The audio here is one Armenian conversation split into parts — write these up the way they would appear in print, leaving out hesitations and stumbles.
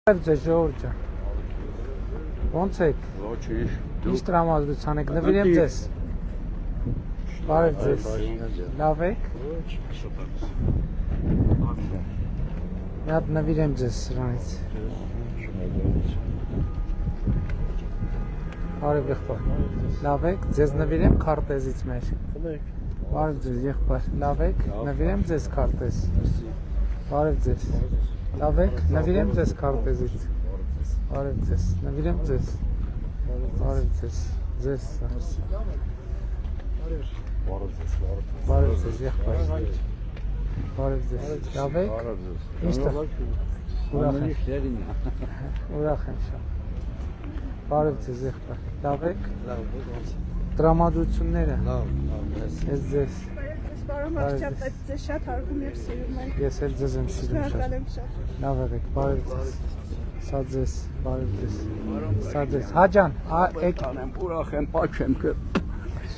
Ձեզ ժողովուրդ ջան։ Ոնց եք։ Ոչինչ։ Ինչ տրամադրության եք, նվիրեմ ձեզ։ Բարև ձեզ։ Լավ եք։ Մի հատ նվիրեմ ձեզ սրանից։ Բարև եղբայր։ Լավ եք, ձեզ նվիրեմ քարտեզից մեր։ Բարև ձեզ եղբայր։ Լավ եք, նվիրեմ ձեզ քարտեզ։ Բարև ձեզ։ Լավ եք, նվիրեմ ձեզ քարտեզից։ Բարև ձեզ, նվիրեմ ձեզ։ Բարև ձեզ, ձեզ։ Բարև ձեզ, եղբայր։ Բարև ձեզ, լավ եք։ Ինչ տեղ։ Ուրախ եմ։ Ուրախ եմ շատ։ Բարև ձեզ, եղբայր։ Լավ եք։ Տրամադրությունները։ Լավ, ես ձեզ։ Ձեզ շատ հարգում եմ սիրում եմ։ Ես էլ ձեզ եմ սիրում շատ։ Լավ եղեք, բարև ձեզ։ Սա ձեզ, բարև ձեզ։ Սա ձեզ։ Հաջան, եք Ուրախ եմ, պաչ եմ կը։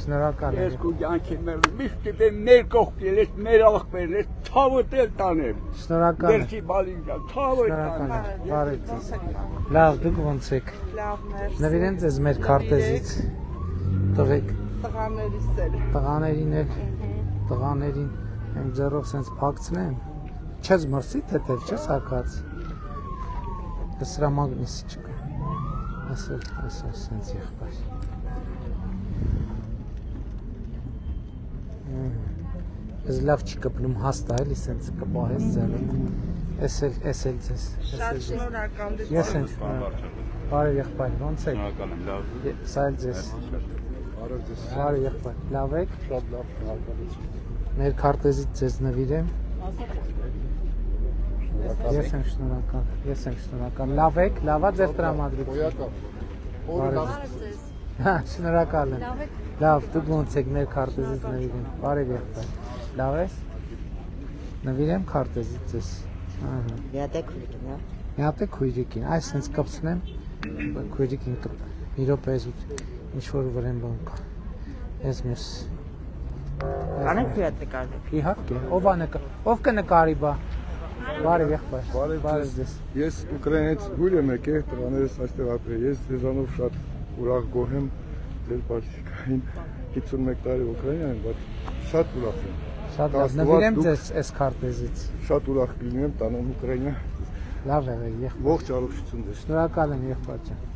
շնորհակալ եմ։ Երկու յանքի մեր միշտ դեմ մեր կողքել ես, մեր աղբերն ես, ցավը դել տանեմ։ Շնորհակալ եմ։ Դերքի բալինջան, ցավը Շնորհակալ տանեմ։ եմ, բարև ձեզ։ Լավ, դուք ոնց եք։ Լավ, մերսի։ Նվիրեն ձեզ մեր քարտեզից։ Տղեկ, Տղաներիս էլ։ տղաներին էլ, տղաներին եմ ձեռով սենց փակցնեմ։ Չես մրսի թեթև, չես հակած։ Ես սրա մագնիսի չկա։ Ասել սենց եղբայր։ Ես լավ չի կպնում հաստա էլի սենց կպահես ձեռը։ Ես էլ ձեզ։ Շատ շնորհակալ եմ։ Ես եմ շնորհակալ։ Բարև եղբայր, ոնց եք։ Շնորհակալ եմ, լավ։ Սա էլ ձեզ։ Բարև ձեզ։ Բարև եղբայր, լավ եք։ Շատ լավ, շնորհակալություն։ Մեր քարտեզից ձեզ նվիրեմ։ Ես եմ շնորհակալ։ Լավ եք, լավա ձեր տրամադրություն։ Բարև ձեզ։ Հա, շնորհակալ եմ։ Լավ, դուք ոնց եք մեր քարտեզից նվիրեմ։ Բարև եղբայր։ Լավ ես։ Նվիրեմ քարտեզից ձեզ։ Ահա։ Մի հատ է քույրիկին, այս sense կպցնեմ։ Քույրիկին մի րոպե ինչ որ վրան բան կա։ Ես մյուս։ Կանեք ֆիատ նկարել։ Իհարկե, ով կնկարի բա։ Բարև եղբայր։ Բարև ձեզ։ Ես Ուկրաինայից հույր եմ եկել, տղաներս այստեղ ապրել։ Ես ձեզանով շատ ուրախ գոհ եմ ձեր պարտիկային 51 տարի Ուկրաինա եմ, բայց շատ ուրախ եմ։ Շատ լավ, նվիրեմ ձեզ այս քարտեզից։ Շատ ուրախ կլինեմ տանեմ Ուկրաինա։ Լավ եղեք, եղբայր։ Ողջ առողջություն ձեզ։ Շնորհակալ եմ եղբայր ջան։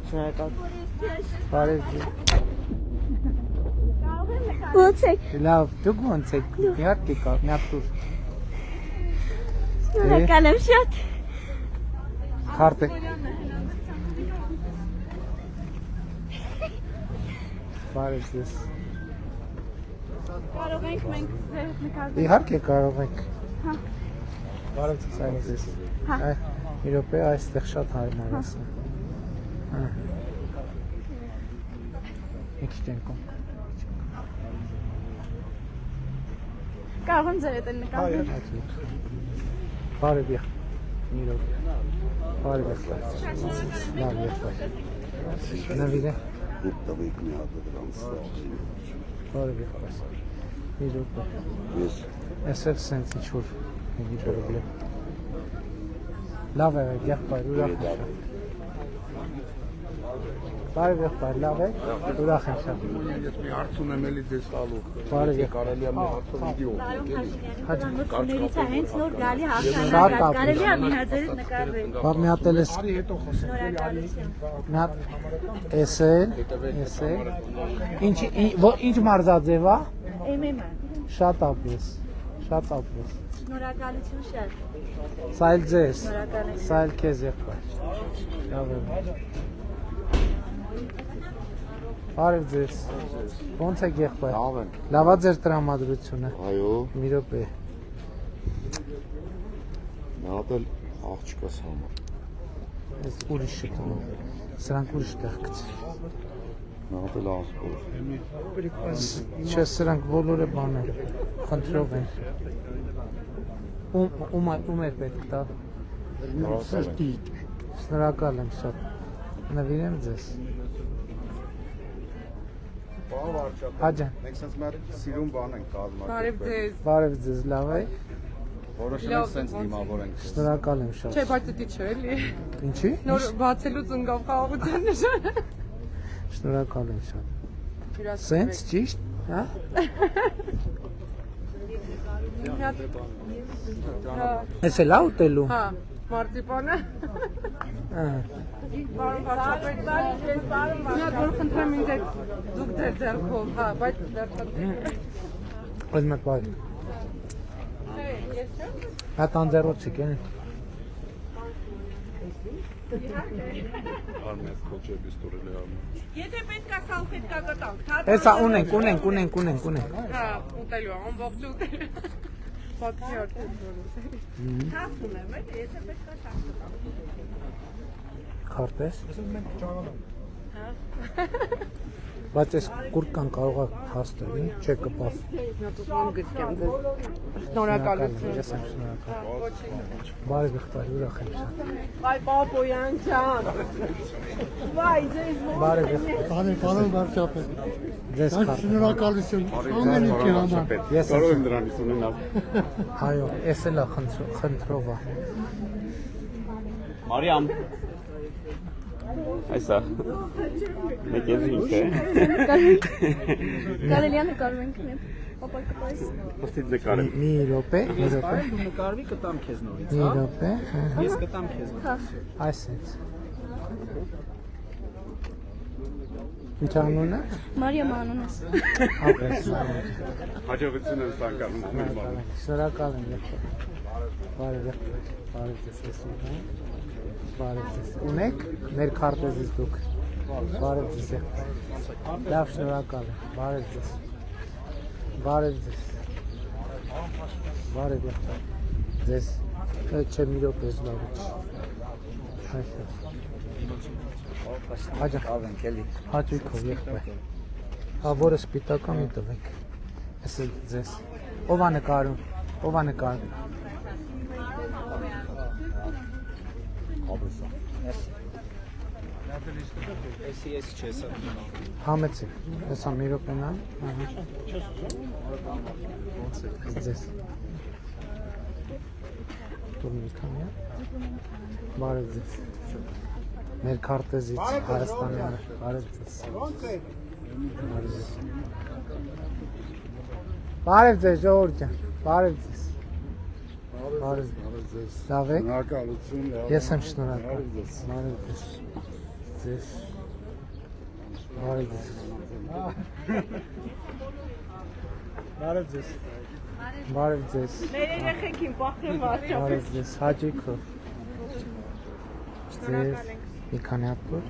Շնորհակալ։ Բարև ձեզ։ Ոնց եք։ Լավ, դուք ոնց եք։ Իհարկե կա, մի հատ տուր։ Շնորհակալ եմ շատ։ Քարտե։ Բարև ձեզ։ Կարող ենք մենք ձեր նկարել։ Իհարկե կարող եք։ Հա։ Բարև ձեզ։ Մի րոպե այստեղ շատ հարմարացնի։ Հա։ Մի քիչ ենք։ Կարող եմ ձեր հետ նկարել։ Բարև եղբայր։ Մի րոպե։ Բարև եղբայր։ Լավ եղբայր։ Նվիրե։ Բարև եղբայր։ Մի րոպե։ Ես էլ սենց ինչ-որ մի պրոբլեմ։ Լավ եղեք եղբայր, ուրախ եմ շատ։ Բարև եղբայր, լավ եք, ուրախ եմ շատ։ Ես մի հարց ունեմ էլի ձեզ տալու։ Բարև եղբայր։ Կարելի է մի հարցով վիդեո։ Ծանոթություններից է հենց նոր գալի Շատ հաղթանակ։ ապրում։ Կարելի է մի հատ ձերից նկարվել։ Բա մի հատ էլ էս Շնորհակալություն։ մի հատ ինչ մարզաձև է։ Էմեմը։ Շատ ապրես, շատ ապրես։ Շնորհակալություն շատ։ Սա էլ ձեզ, Շնորհակալ եմ։ սա էլ քեզ եղբայր։ Լավ է։ Բարև ձեզ։ Ոնց եք եղբայր։ Լավ եմ։ Լավա ձեր տրամադրությունը։ Այո, Մի րոպե։ նատել աղջկաս համար։ Ես ուրիշ շտնում։ Սրանք ուրիշ տեղ գցի։ Նատել աղջկաս։ Չէ, սրանք բոլորը բաներ խնդրով են։ Ում է պետք տա։ Շնորհակալ եմ շատ։ Նվիրեմ ձեզ։ Պարոն վարչապետ, Հաջան։ մենք sense մեր սիրուն բան ենք կազմակերպել։ Բարև ձեզ։ Բարև ձեզ, լավ եք։ Որոշել sense դիմավոր ենք։ Շնորհակալ եմ շատ։ Չէ, բայց դա չէ, էլի։ Ինչի։ Նոր բացելուց ընկավ խաղաղության նշանը։ Շնորհակալ եմ շատ։ Սենց ճիշտ, հա։ Էս է լավ ուտելու։ Հա, մարտիպանը։ Բարոն վարչապետ, նա որ խնդրեմ ինձ այդ դուք ձեր ձեռքով, հա, բայց վերջացրեք։ Այդ մեկ բայ։ Հա տանձերոցիկ են։ Արմետ քոչեբի ստորել է արմետ։ Եթե պետք է սալֆետկա գտանք, Էսա ունենք։ Հա, ուտելու, ամբողջ ուտելու։ Պատկի արդեն որոշ։ թաս ունեմ, եթե պետք է թաս գտանք։ Քարտես։ Բայց այս կուրկան կարող է հաստատի, չէ կպավ։ Նա տուսում գտկեմ ձեզ։ Շնորհակալություն։ Ես եմ շնորհակալ։ Բարի գխտար, ուրախ եմ շատ։ Վայ պապոյան ջան։ Վայ ձեզ Բարի գխտար։ Պարոն վարչապետ, Ձեզ շատ քարտը։ շնորհակալություն ամեն ինչի համար։ Ես Կարող եմ եմ դրանից ունենալ։ Այո, էս էլ է խնդրովա։ Մարիամ։ Այսա։ Մեկ ես ինձ է։ Կարելի է նկարում ենք մենք։ Պապա կպայս։ Ոստի նկարեմ։ Մի րոպե, մի րոպե։ Դու նկարվի կտամ քեզ նորից, Մի րոպե։ Ես կտամ քեզ նորից։ Այսպես։ Ինչ անունը։ Մարիամ անունս։ Ապես։ Հաջողություն եմ ցանկանում ամեն բանը։ Շնորհակալ եմ եղբայր։ Բարի եղբայր։ Բարի ձեզ եսիմ։ Բարի ձեզ։ Ունեք մեր քարտեզից դուք։ Բարի ձեզ եղբայր։ Լավ շնորհակալ եմ։ Բարի ձեզ։ Բարի ձեզ։ Բարի եղբայր։ Ձեզ չէ մի րոպե լավ է։ Այսա։ Ավենք էլի։ Հաճույքով եղբայր։ Հա որը սպիտակա մի տվեք։ Էս էլ ձեզ։ Ով է նկարում։ Ով է նկարում։ Ես չէ, սա։ Համեցեք։ Հեսա մի րոպենա։ Ձեզ։ Դու մի քանի։ Բարև ձեզ։ Մեր քարտեզից Հայաստանի բարև ձեզ։ Բարև ձեզ ժողովուրդ ջան։ Բարև ձեզ։ Բարև ձեզ։ Լավ եք։ Շնորհակալություն։ Ես եմ շնորհակալ։ Բարև ձեզ։ Ձեզ։ Բարև ձեզ։ Բարև ձեզ։ Բարև ձեզ։ Մեր երեխեքին պախտեն վարչապետ։ Բարև ձեզ։ Հաճույքով։ Ձեզ։ Մի քանի հատ որ։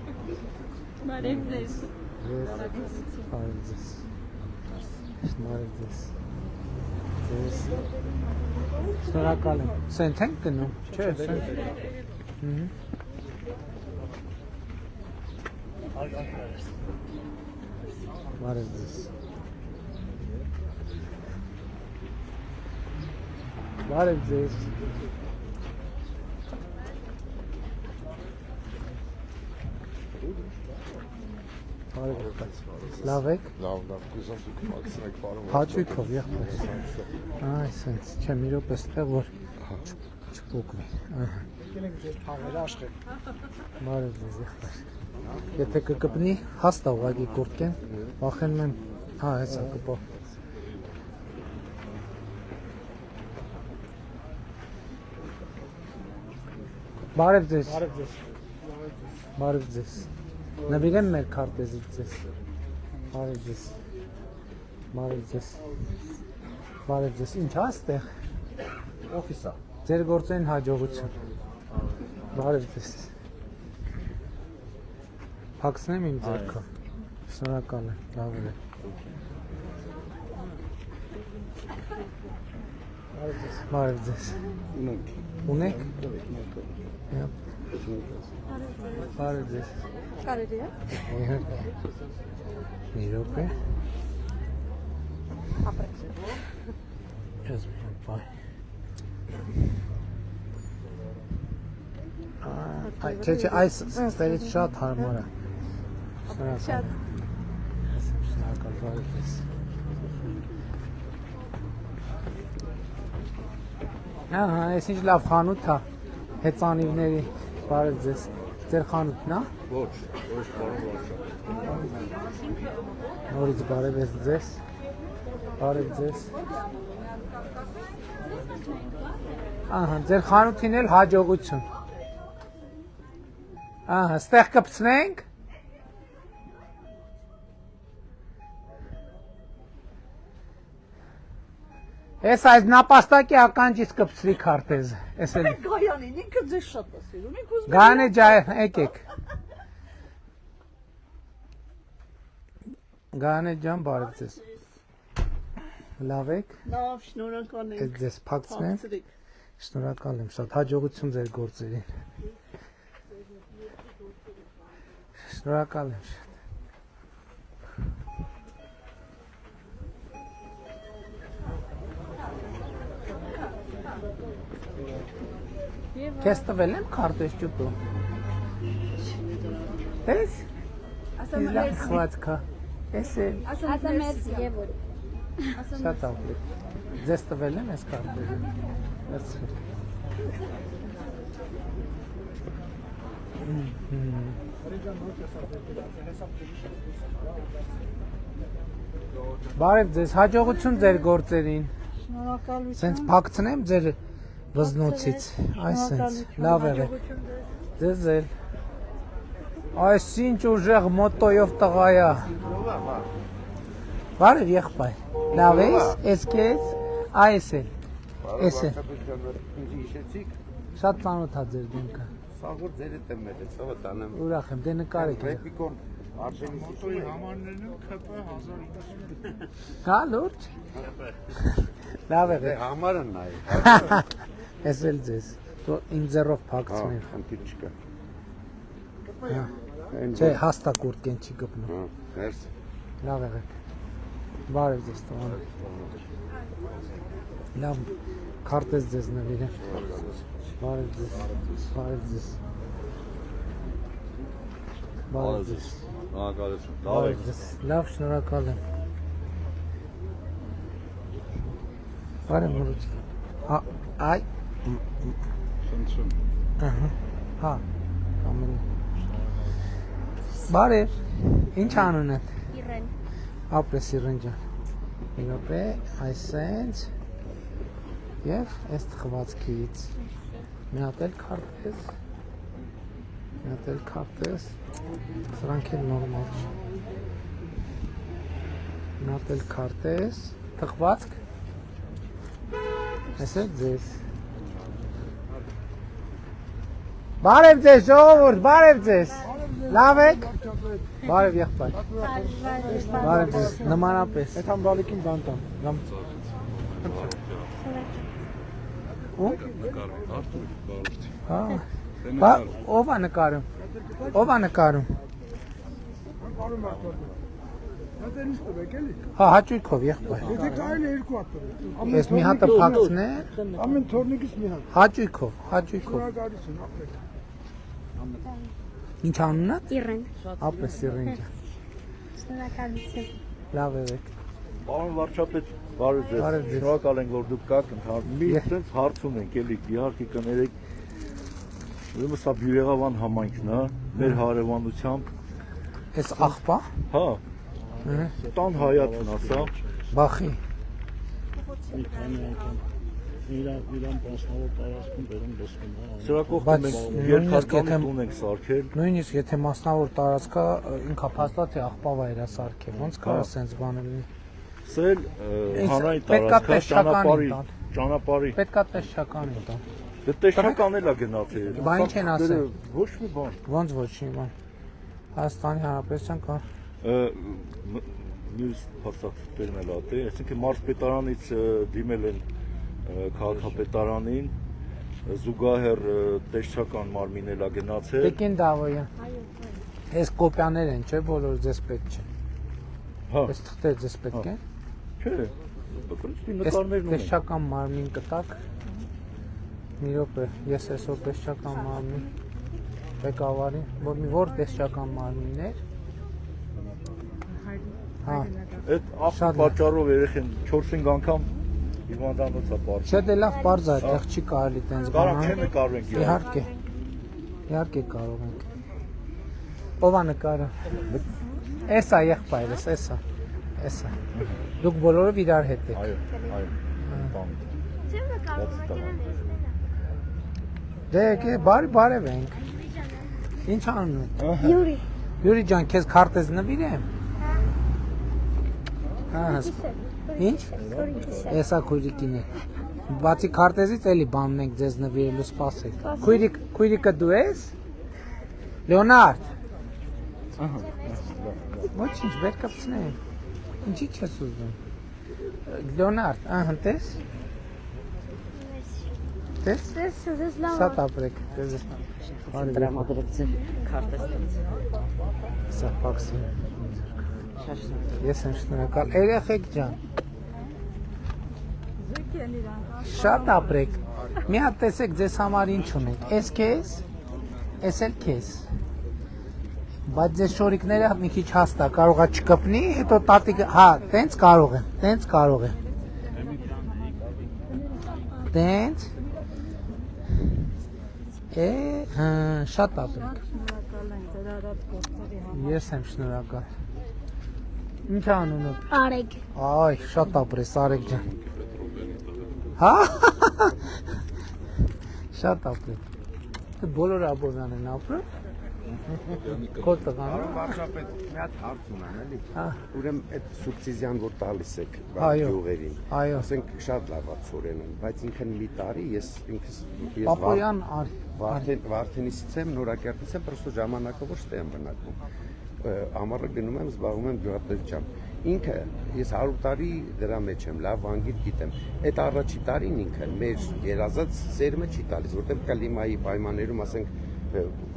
Բարև ձեզ։ Բարև ձեզ։ Բարև ձեզ։ Ձեզ։ Շնորհակալ եմ։ Սենց ենք գնում։ Չէ, սենց։ Բարև ձեզ։ Բարև ձեզ։ Լավ եք։ Լավ, կուզեմ դուք մաքսինեք պարոն։ Հաճույքով եղբայր։ Այ սենց, չէ մի րոպե ստեղ որ չփոկվի։ Բարև ձեզ եղբայր։ Եթե կկպնի, հաստա ուղղակի կուրտկեն, վախենում եմ, հա, հեսա կպով։ Բարև ձեզ։ Բարև ձեզ։ Նվիրեմ մեր քարտեզից ձեզ։ Բարև ձեզ։ Բարև ձեզ։ Բարև ձեզ։ Ինչ է այստեղ։ Օֆիսա։ Ձեր գործային հաջողություն։ Բարև ձեզ։ Փակցնեմ իմ ձեռքը։ Շնորհակալ եմ, լավ է։ Բարև ձեզ։ Ունեք։ Բարև ձեզ։ Կարելի է։ Մի րոպե։ Ապրեք։ Ես բայ։ Չէ, այս ստերից շատ հարմար է։ Շնորհակալ։ Շնորհակալ, բարև ձեզ։ Ահա, այս ինչ լավ խանութ է։ Հեծանիվների բարև ձեզ։ Ձեր խանութն է։ Ոչ, պարոն Վարշապետ։ Նորից բարև ձեզ։ Բարև ձեզ։ Ահա, ձեր խանութին էլ հաջողություն։ Ահա, ստեղ կպցնենք։ Ես այս նապաստակի ականջից կպցրի քարտեզը։ Էս էլ Գայանին ինքը ձեզ շատ է սիրում։ Ինք ուզում Գանե ջայ, եկեք։ Գանե ջան, բարև ձեզ։ Լավ եք։ լավ, շնորհակալ Ես ենք։ ձեզ փակցնեմ։ Շնորհակալ եմ, շատ հաջողություն ձեր գործերին։ Շնորհակալ եմ շատ։ Քեզ տվել եմ քարտեզ ճուտու։ Էս։ Իլա խվածքա։ Էս է։ Ասեմ ես եւ որ։ Շատ աղբյուր։ Ձեզ տվել եմ այս քարտեզը։ Վերցրու։ Բարև ձեզ, հաջողություն ձեր գործերին։ Շնորհակալություն։ Սենց փակցնեմ ձեր վզնոցից, այսենց, լավ եղեք, ձեզ էլ, այս ինչ ուժեղ մոտոյով տղայա, բարև եղբայ, լավ ես, ես կեզ, այս էլ, ես էլ, շատ ծանոթ հա ձեր դեմքը, Սաղոր ձերդ եմ մետեց, ով տանեմ։ ուրախ եմ, դե նկարեք է, Ռեպիկոն Արժենիսի համարներն եմ ՔՊ 1000 կա լուրջ, լավ եղեք, Համարը նայ։ ես էլ ձեզ, իմ ձեռով փակցնեմ, Խնդիր չկա։ չէ, հաստակ ուրկեն չի գպնում, Ներս։ լավ եղեք, բարև ձեզ տղան, լավ, քարտեզ ձեզ նվիրեմ, բարև ձեզ, բարև ձեզ, բարև ձեզ, բարև ձեզ, լավ, շնորհակալ եմ, բարև մրուց, այ, հա, կամենի, բարև, ինչ անուն է, Իրեն։ ապրես իրեն ջան, իրոպե, այսենց, և այս թխվածքից, մի հատ էլ քարտեզ, մի հատ էլ քարտեզ, սրանք էլ նորմալ չի, մի հատ էլ քարտեզ, թխվածք, այս էլ ձեզ, բարև ձեզ ժողովուրդ, բարև ձեզ, լավ եք, բարև եղբայր, բարև ձեզ, նմանապես, այդ համբալիկին բանտամ, լամ, ով է նկարում, ով է նկարում, հա, հաճույքով եղբայր, Եթե կարելի է երկու հատ տվել։ ես մի հատը փակցն է, Ամեն թորնիկից մի հատ։ հաճույքով, հաճույքով, Շնորհակալություն, ապրեք։ ինչ անունն է, Իրեն։ ապրես իրեն ջան, Շնորհակալություն։ լավ եղեք, Պարոն վարչապետ, բարև ձեզ։ Բարև ձեզ։ Շնորհակալ ենք, որ դուք կաք ընդհանուր։ Մի sense հարց ունենք, էլի, իհարկե կներեք։ Ուրեմն սա Բյուրեղավան համայնքն է, մեր հարևանությամբ։ ես աղբա, Հա։ Տան հայացն է սա։ բախի, Իրան մասնավոր տարածքում բերում լսվում է։ Սրա կողքը մենք երկհարկանի տուն ենք սարքել։ նույնիսկ եթե մասնավոր տարածքա ինքա փաստաթ է աղբավա իրա սարքել, ոնց կարա սենց բանը լինի, Սել հանրային պետքա տարածքա, տեսչական ճանապարհի։ պետքա տեսչական է դա, Դե տեսչական էլ է գնացել։ Բա ինչ են ասել։ Ոչ մի բան։ ոնց ոչինչ բան, Հայաստանի Հանրապետության կա, Մյուս փաստաթղթերն էլ ատե, այսինքն մարզպետարանից դիմել են քաղաքապետարանին, զուգահեռ տեսչական մարմին էլ է գնացել։ Տեկին դավոյա, ես կոպյաներ են, չէ, բոլոր ձեզ պետք չէ, Հա, ես թղթեր ձեզ պետք են, չէ, բկրստի ես նկարներն ունեն։ տեսչական մարմին կտակ, մի րոպե, ես այսօր տեսչական մարմին, ղեկավարին, որ տեսչական մարմիններ, հա, Այդ աղբի պատճառով երեխեն 4-5 անգամ Հիվանդանոցա բարձր։ Չէ, դե լավ բարձ է, այդտեղ չի կարելի տենց Կարող չեմ կարող ենք իրար։ Իհարկե։ Իհարկե կարող ենք։ Ո՞վ է նկարը։ Էսա եղբայրս, էսա։ Էսա։ Դուք բոլորով իրար հետ եք։ Այո, այո։ Դե եկե, բարև ենք։ Ինչ անում եք։ Յուրի։ Յուրի ջան, քեզ քարտեզ նվիրեմ։ Ահա։ Ինչ։ Էսա քույրիկին է։ Բացի քարտեզից էլի բանն ենք ձեզ նվիրելու, սպասեք։ Քույրիկը դու ես։ Լեոնարդ։ Ահա։ Ոչինչ, վեր կպցնեմ։ Ինչի՞ չես ուզում։ Լեոնարդ, ահա, տես։ Տես։ Շատ ապրեք։ Տրամադրեցի քարտեզից։ Սա փաքսին։ Շաշն։ Ես եմ շնորհակալ։ Երեխեք ջան։ Շատ ապրեք։ Մի հատ տեսեք ձեզ համար ինչ ունենք։ Էս քեզ, էս էլ քեզ։ Բայց ձեզ շորիկները մի քիչ հաստ է, կարող է չկպնի, հետո տատիկը, հա, տենց կարող է, տենց կարող է։ Տենց։ Շատ ապրեք։ Ես եմ շնորհակալ։ Ինչ անունդ։ Արեգ։ Այ, շատ ապրես Արեգ ջան։ Հա։ Շատ ապրեք։ Դե բոլոր Աբովյան են ապրում։ Քո տղան։ Վարչապետ, մի հատ հարց ունեմ, էլի։ Հա։ Ուրեմն այդ սուբսիդիան որ տալիս եք Այո, գյուղերին, այո։ ասենք շատ լավ է ծորեն են, բայց ինքն մի տարի ես Պապոյան Վարդենիսից եմ, Նորակերտից եմ, պրոստո ժամանակը որ ստե եմ բնակվում։ Ամառը գնում եմ, զբաղվում եմ գյուղատնտեսությամբ։ Ինքը ես 100 տարի դրա մեջ եմ, լավ անգիր գիտեմ։ Այդ առաջի տարին ինքը մեր երազած սերմը չի տալիս, որտեղ կլիմայի պայմաններում, ասենք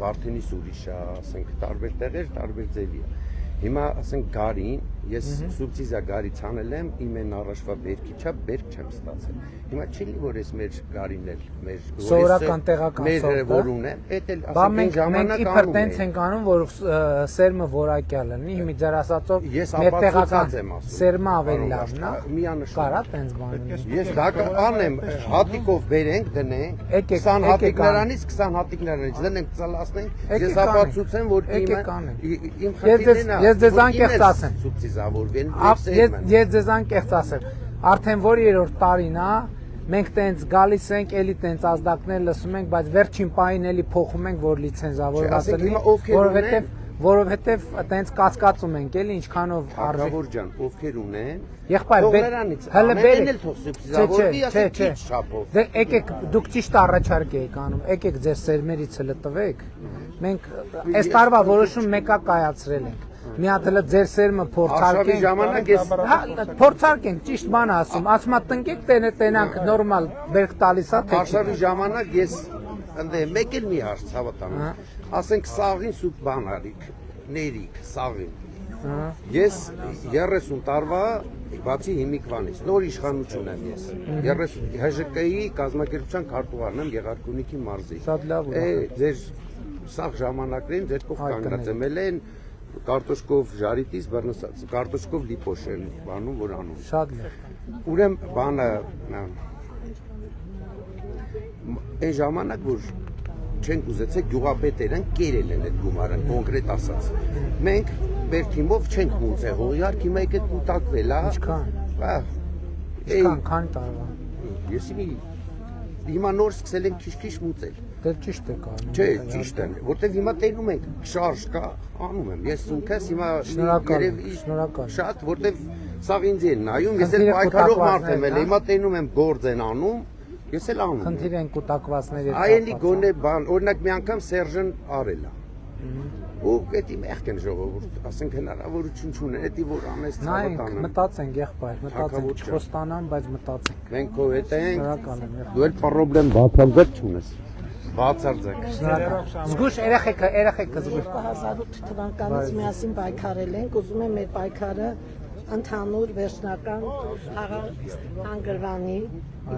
Վարդենիս ուրիշ է, ասենք տարբեր տեղեր, տարբեր ձևի է։ Հիմա ասենք գարին, ես սուբսիդիա գարի ցանել եմ, իմ են առաջվա բերքի չափ բերք չեմ ստացել։ Հիմա չի լի որ ես մեր գարին էլ, մեր սովորական տեղական մեր որ ունեմ, այդ էլ ասենք ժամանակ իբր տենց ենք անում, որ սերմը որակյալ լինի, հիմա ձեր ասածով մեր տեղական սերմը ավելի լավն է։ Կարա տենց բան։ Ես դա կանեմ, հատիկով բերենք, դնենք, 20 հատիկներանից 20 հատիկներանից դնենք, ծալացնենք, ես ապացուցեմ, որ իմ խնդիրն է։ Ես ձեզ անկեղծ ասեմ։ Սուբսիդավորվեն։ Ես ձեզ անկեղծ ասեմ։ Արդեն որ երրորդ տարին է, մենք տենց գալիս ենք, էլի տենց ազդակներ լսում ենք, բայց վերջին պահին էլի փոխում ենք, որ լիցենզավորված լինի, որովհետև տենց կասկածում ենք, էլի ինչքանով արժի։ Հակավոր ջան, ովքեր ունեն, եղբայր, հələ բերեք։ Դե եկեք, դուք ճիշտ առաջարկ եք անում, եկեք ձեր սերմերից հələ տվեք։ Մենք այս տարվա որոշում մեկա կայացրել ենք։ Մի հատ հələ ձեր սերմը փորձարկենք։ Ժամանակ ես փորձարկենք, ճիշտ բան ասում, ասма տնկեք, տենանք նորմալ բերք տալիս է, թե Արշավի ժամանակ ես ընդ մեկ էլ մի հարց հավատամ։ Ասենք սաղին սուտ բան արիք, ներիք, սաղին։ Ես 30 տարվա բացի հիմիկվանից, նոր իշխանություն եմ ես։ 30 ՀԺԿ-ի կազմակերպության քարտուղարն եմ Գեղարքունիքի մարզի։ Շատ լավ։ Ձեր սաղ ժամանակներին ձեր կողք կանգնած եմ են կարտոշկով ժարիտից բռնցած, կարտոշկով լիպոշ են բանում, որ անում։ Շատ լավ։ Ուրեմն բանը այն ժամանակ որ չենք ուզեցել գյուղապետերն կերել են այդ գումարը կոնկրետ ասած։ Մենք մեր թիմով չենք մուծել հողիարք, հիմա եկեք կուտակվել, հա։ Ինչքան։ Քանի տարվա։ Ես հիմա նոր սկսել ենք քիչ-քիչ մուծել։ Դե ճիշտ է կանում։ Չէ, ճիշտ է, որտեվ հիմա տենում ենք շարժ կա, անում եմ։ Ես ինքս հիմա շնորհակալ։ Շատ, որտեվ սաղ ինձ են նայում, ես էլ պայքարող մարդ եմ, հիմա տենում եմ գործ են անում, ես էլ անում եմ։ Խնդիր են կուտակվածների հետ։ Այելի գոնե բան, օրինակ մի անգամ Սերժն արել է։ Ու էդի մեղք են ժողովուրդ, ասենք հնարավորություն չունեն, էդի որ անես ցավը տանեմ։ Մտածենք եղբայր, մտածենք, չխոստանամ, բայց մտածենք։ Մենք քո հետ ենք։ Շնորհակալ եմ։ Դու էլ պրոբլեմ բացարձակ չունես։ Բացարձակ։ Զգուշ երեխեքը զգուշ։ 2008 թվականից միասին պայքարել ենք, ուզում եմ մեր պայքարը ընդհանուր վերջնական հանգրվանի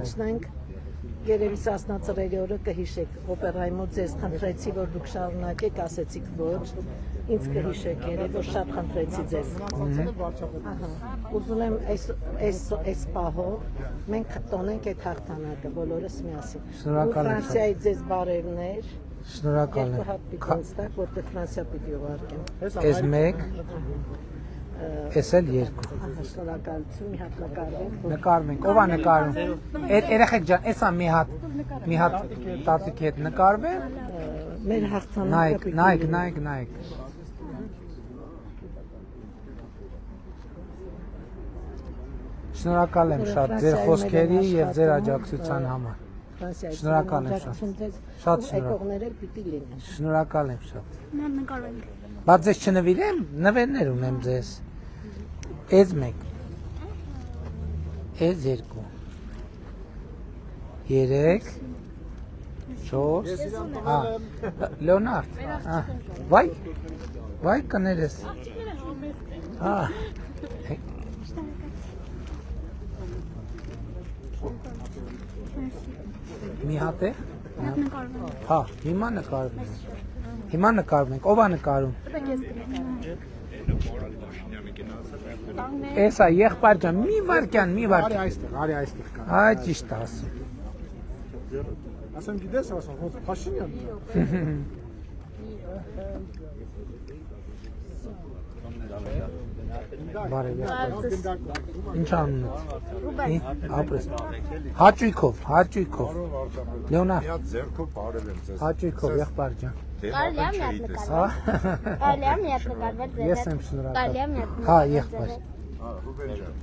իջնենք Երևի Սասնա ծռերի օրը կհիշեք օպերայի մոտ ձեզ խնդրեցի, որ դուք շարունակեք, ասեցիք ոչ, ինձ կհիշեք, երևի որ շատ խնդրեցի ձեզ։ Ուզում եմ այս պահով մենք տոնենք այդ հաղթանակը բոլորս միասին։ Ֆրանսիայի ձեզ բարևներ։ Շնորհակալ Երկու հատ պիտի ստակ, որտեղ Ֆրանսիա պիտի ուղարկեմ։ Այս մեկ, այս էլ երկու։ Շնորհակալություն, մի հատ նկարվենք։ Նկարվենք, ով է նկարում։ Երեխեք ջան, էսա մի հատ տատիկի հետ նկարվեն։ Մեր հաղթանակը Նայք։ Շնորհակալ եմ շատ ձեր խոսքերի եւ ձեր աջակցության համար։ Շնորհակալ եմ շատ։ Շատ շնորհակալ։ Շնորհակալ եմ շատ։ Բայց ձեզ չնվիրեմ, նվերներ ունեմ ձեզ։ Այս մեկ։ Այս երկու։ 3 4 Լեոնարդ։ Վայ կներես։ Մի հատ է։ Հա, հիմա նկարվում ենք։ Ով է նկարում։ Էսա եղբայր ջան, մի վարքյան։ Արի այստեղ կա։ Այ ճիշտ ասում։ Ասեմ գիտես, ասում, ոնց Փաշինյան։ Բարև եղբայր։ Ինչ անունդ։ Ապրես։ Հաճույքով։ Լեոնարդ։ Միած ձեռքով բարև եմ ձեզ։ Հաճույքով եղբայր ջան։ Կարելի է միատ նկարվել։ Կարելի է միատ նկարվել ձեր հետ։ Ես եմ շնորհակալ։ Կարելի է միատ Հա, նկարվել եղբայր։ Ռուբեն ջան։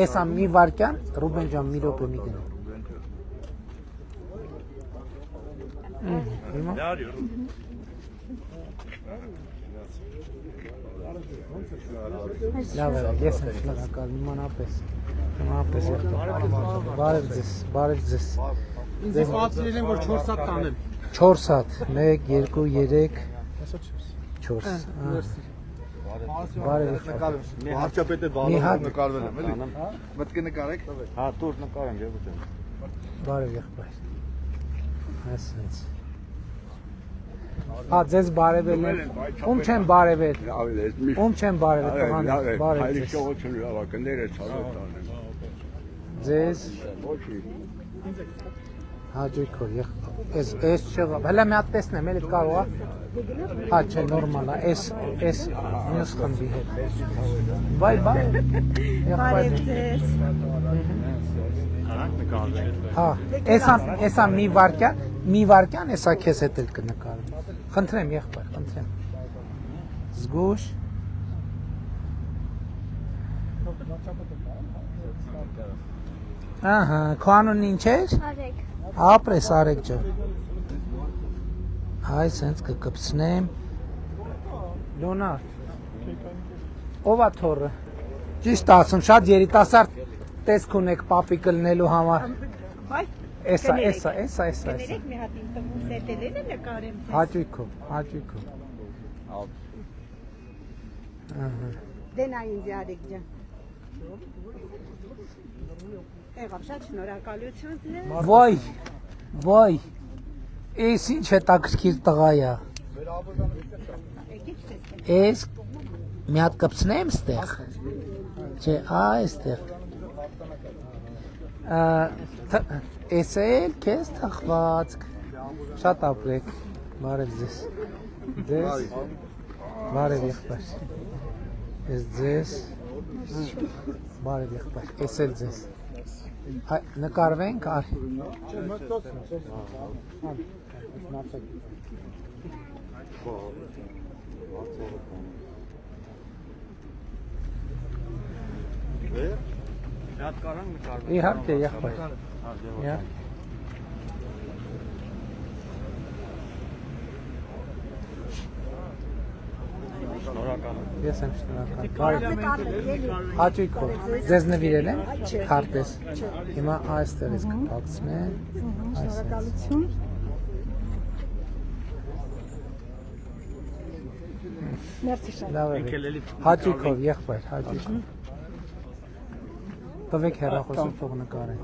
Էսա մի վարքյան, Ռուբեն ջան, մի րոպե մի գնա։ Լավ է, ես եմ շնորհակալ, նմանապես եղբայր։ Բարև ձեզ։ Ինձ պատվիրել են, որ 4 հատ տանեմ։ 4 հատ, 1, 2, 3, 4։ Բարև եղբայր։ Հարճապետը բալով նկարվել եմ, էլի։ Մտքի նկարեք։ Հա, դուր նկարեմ, ջեբու ջան։ Բարև եղբայր։ Այսպես։ Հա, ձեզ բարևել եմ։ Ում չեմ բարևել։ Ում չեմ բարևել, տղաներ, բարև ձեզ։ Ձեզ հաջույքով ես չեղավ։ Հələ մի հատ տեսնեմ, էլի կարող է։ Հա, չէ, նորմալ է։ Էս մյուս խմբի հետ։ Բայ։ Բարև ձեզ։ Հա, էսա մի վարքյան, էսա քեզ հետ էլ կնկարեմ։ Խնդրեմ, եղբայր, խնդրեմ։ Զգուշ։ Ահա, քո անունն ինչ էր։ Արեք։ Ապրես Արեք ջան։ Հայ սենց կկպցնեմ։ Լեոնարդ։ Ով է թորը։ Ճիշտ ասում, շատ երիտասարդ տեսք ունեք պապիկը լինելու համար։ Էսա։ Կներեք մի հատ ինձ տվում սետելերը նկարեմ ձեզ։ Հաճույքով։ Դե նա ինձ Արեք ջան։ Եղավ շատ շնորհակալություն ձեզ։ Վայ, էս ինչ հետաքրքիր տղա է։ Էս մի հատ կպցնեմ ստեղ։ Չէ, այստեղ։ Էս էլ քեզ թխվածք։ Շատ ապրեք։ Բարև ձեզ։ Բարև եղբայր։ Էս ձեզ։ Բարև եղբայր։ Էս էլ ձեզ։ Նկարվենք, արի։ Իհարկե, եղբայր։ Ես եմ շնորհակալ։ Հաճույքով։ Ձեզ նվիրել եմ քարտեզ։ Հիմա այստեղից կփակցնեմ։ Շնորհակալություն։ Մերսի շատ։ Լավ է։ Հաճույքով, եղբայր, հաճույքով։ Տվեք հեռախոսը թող նկարեն։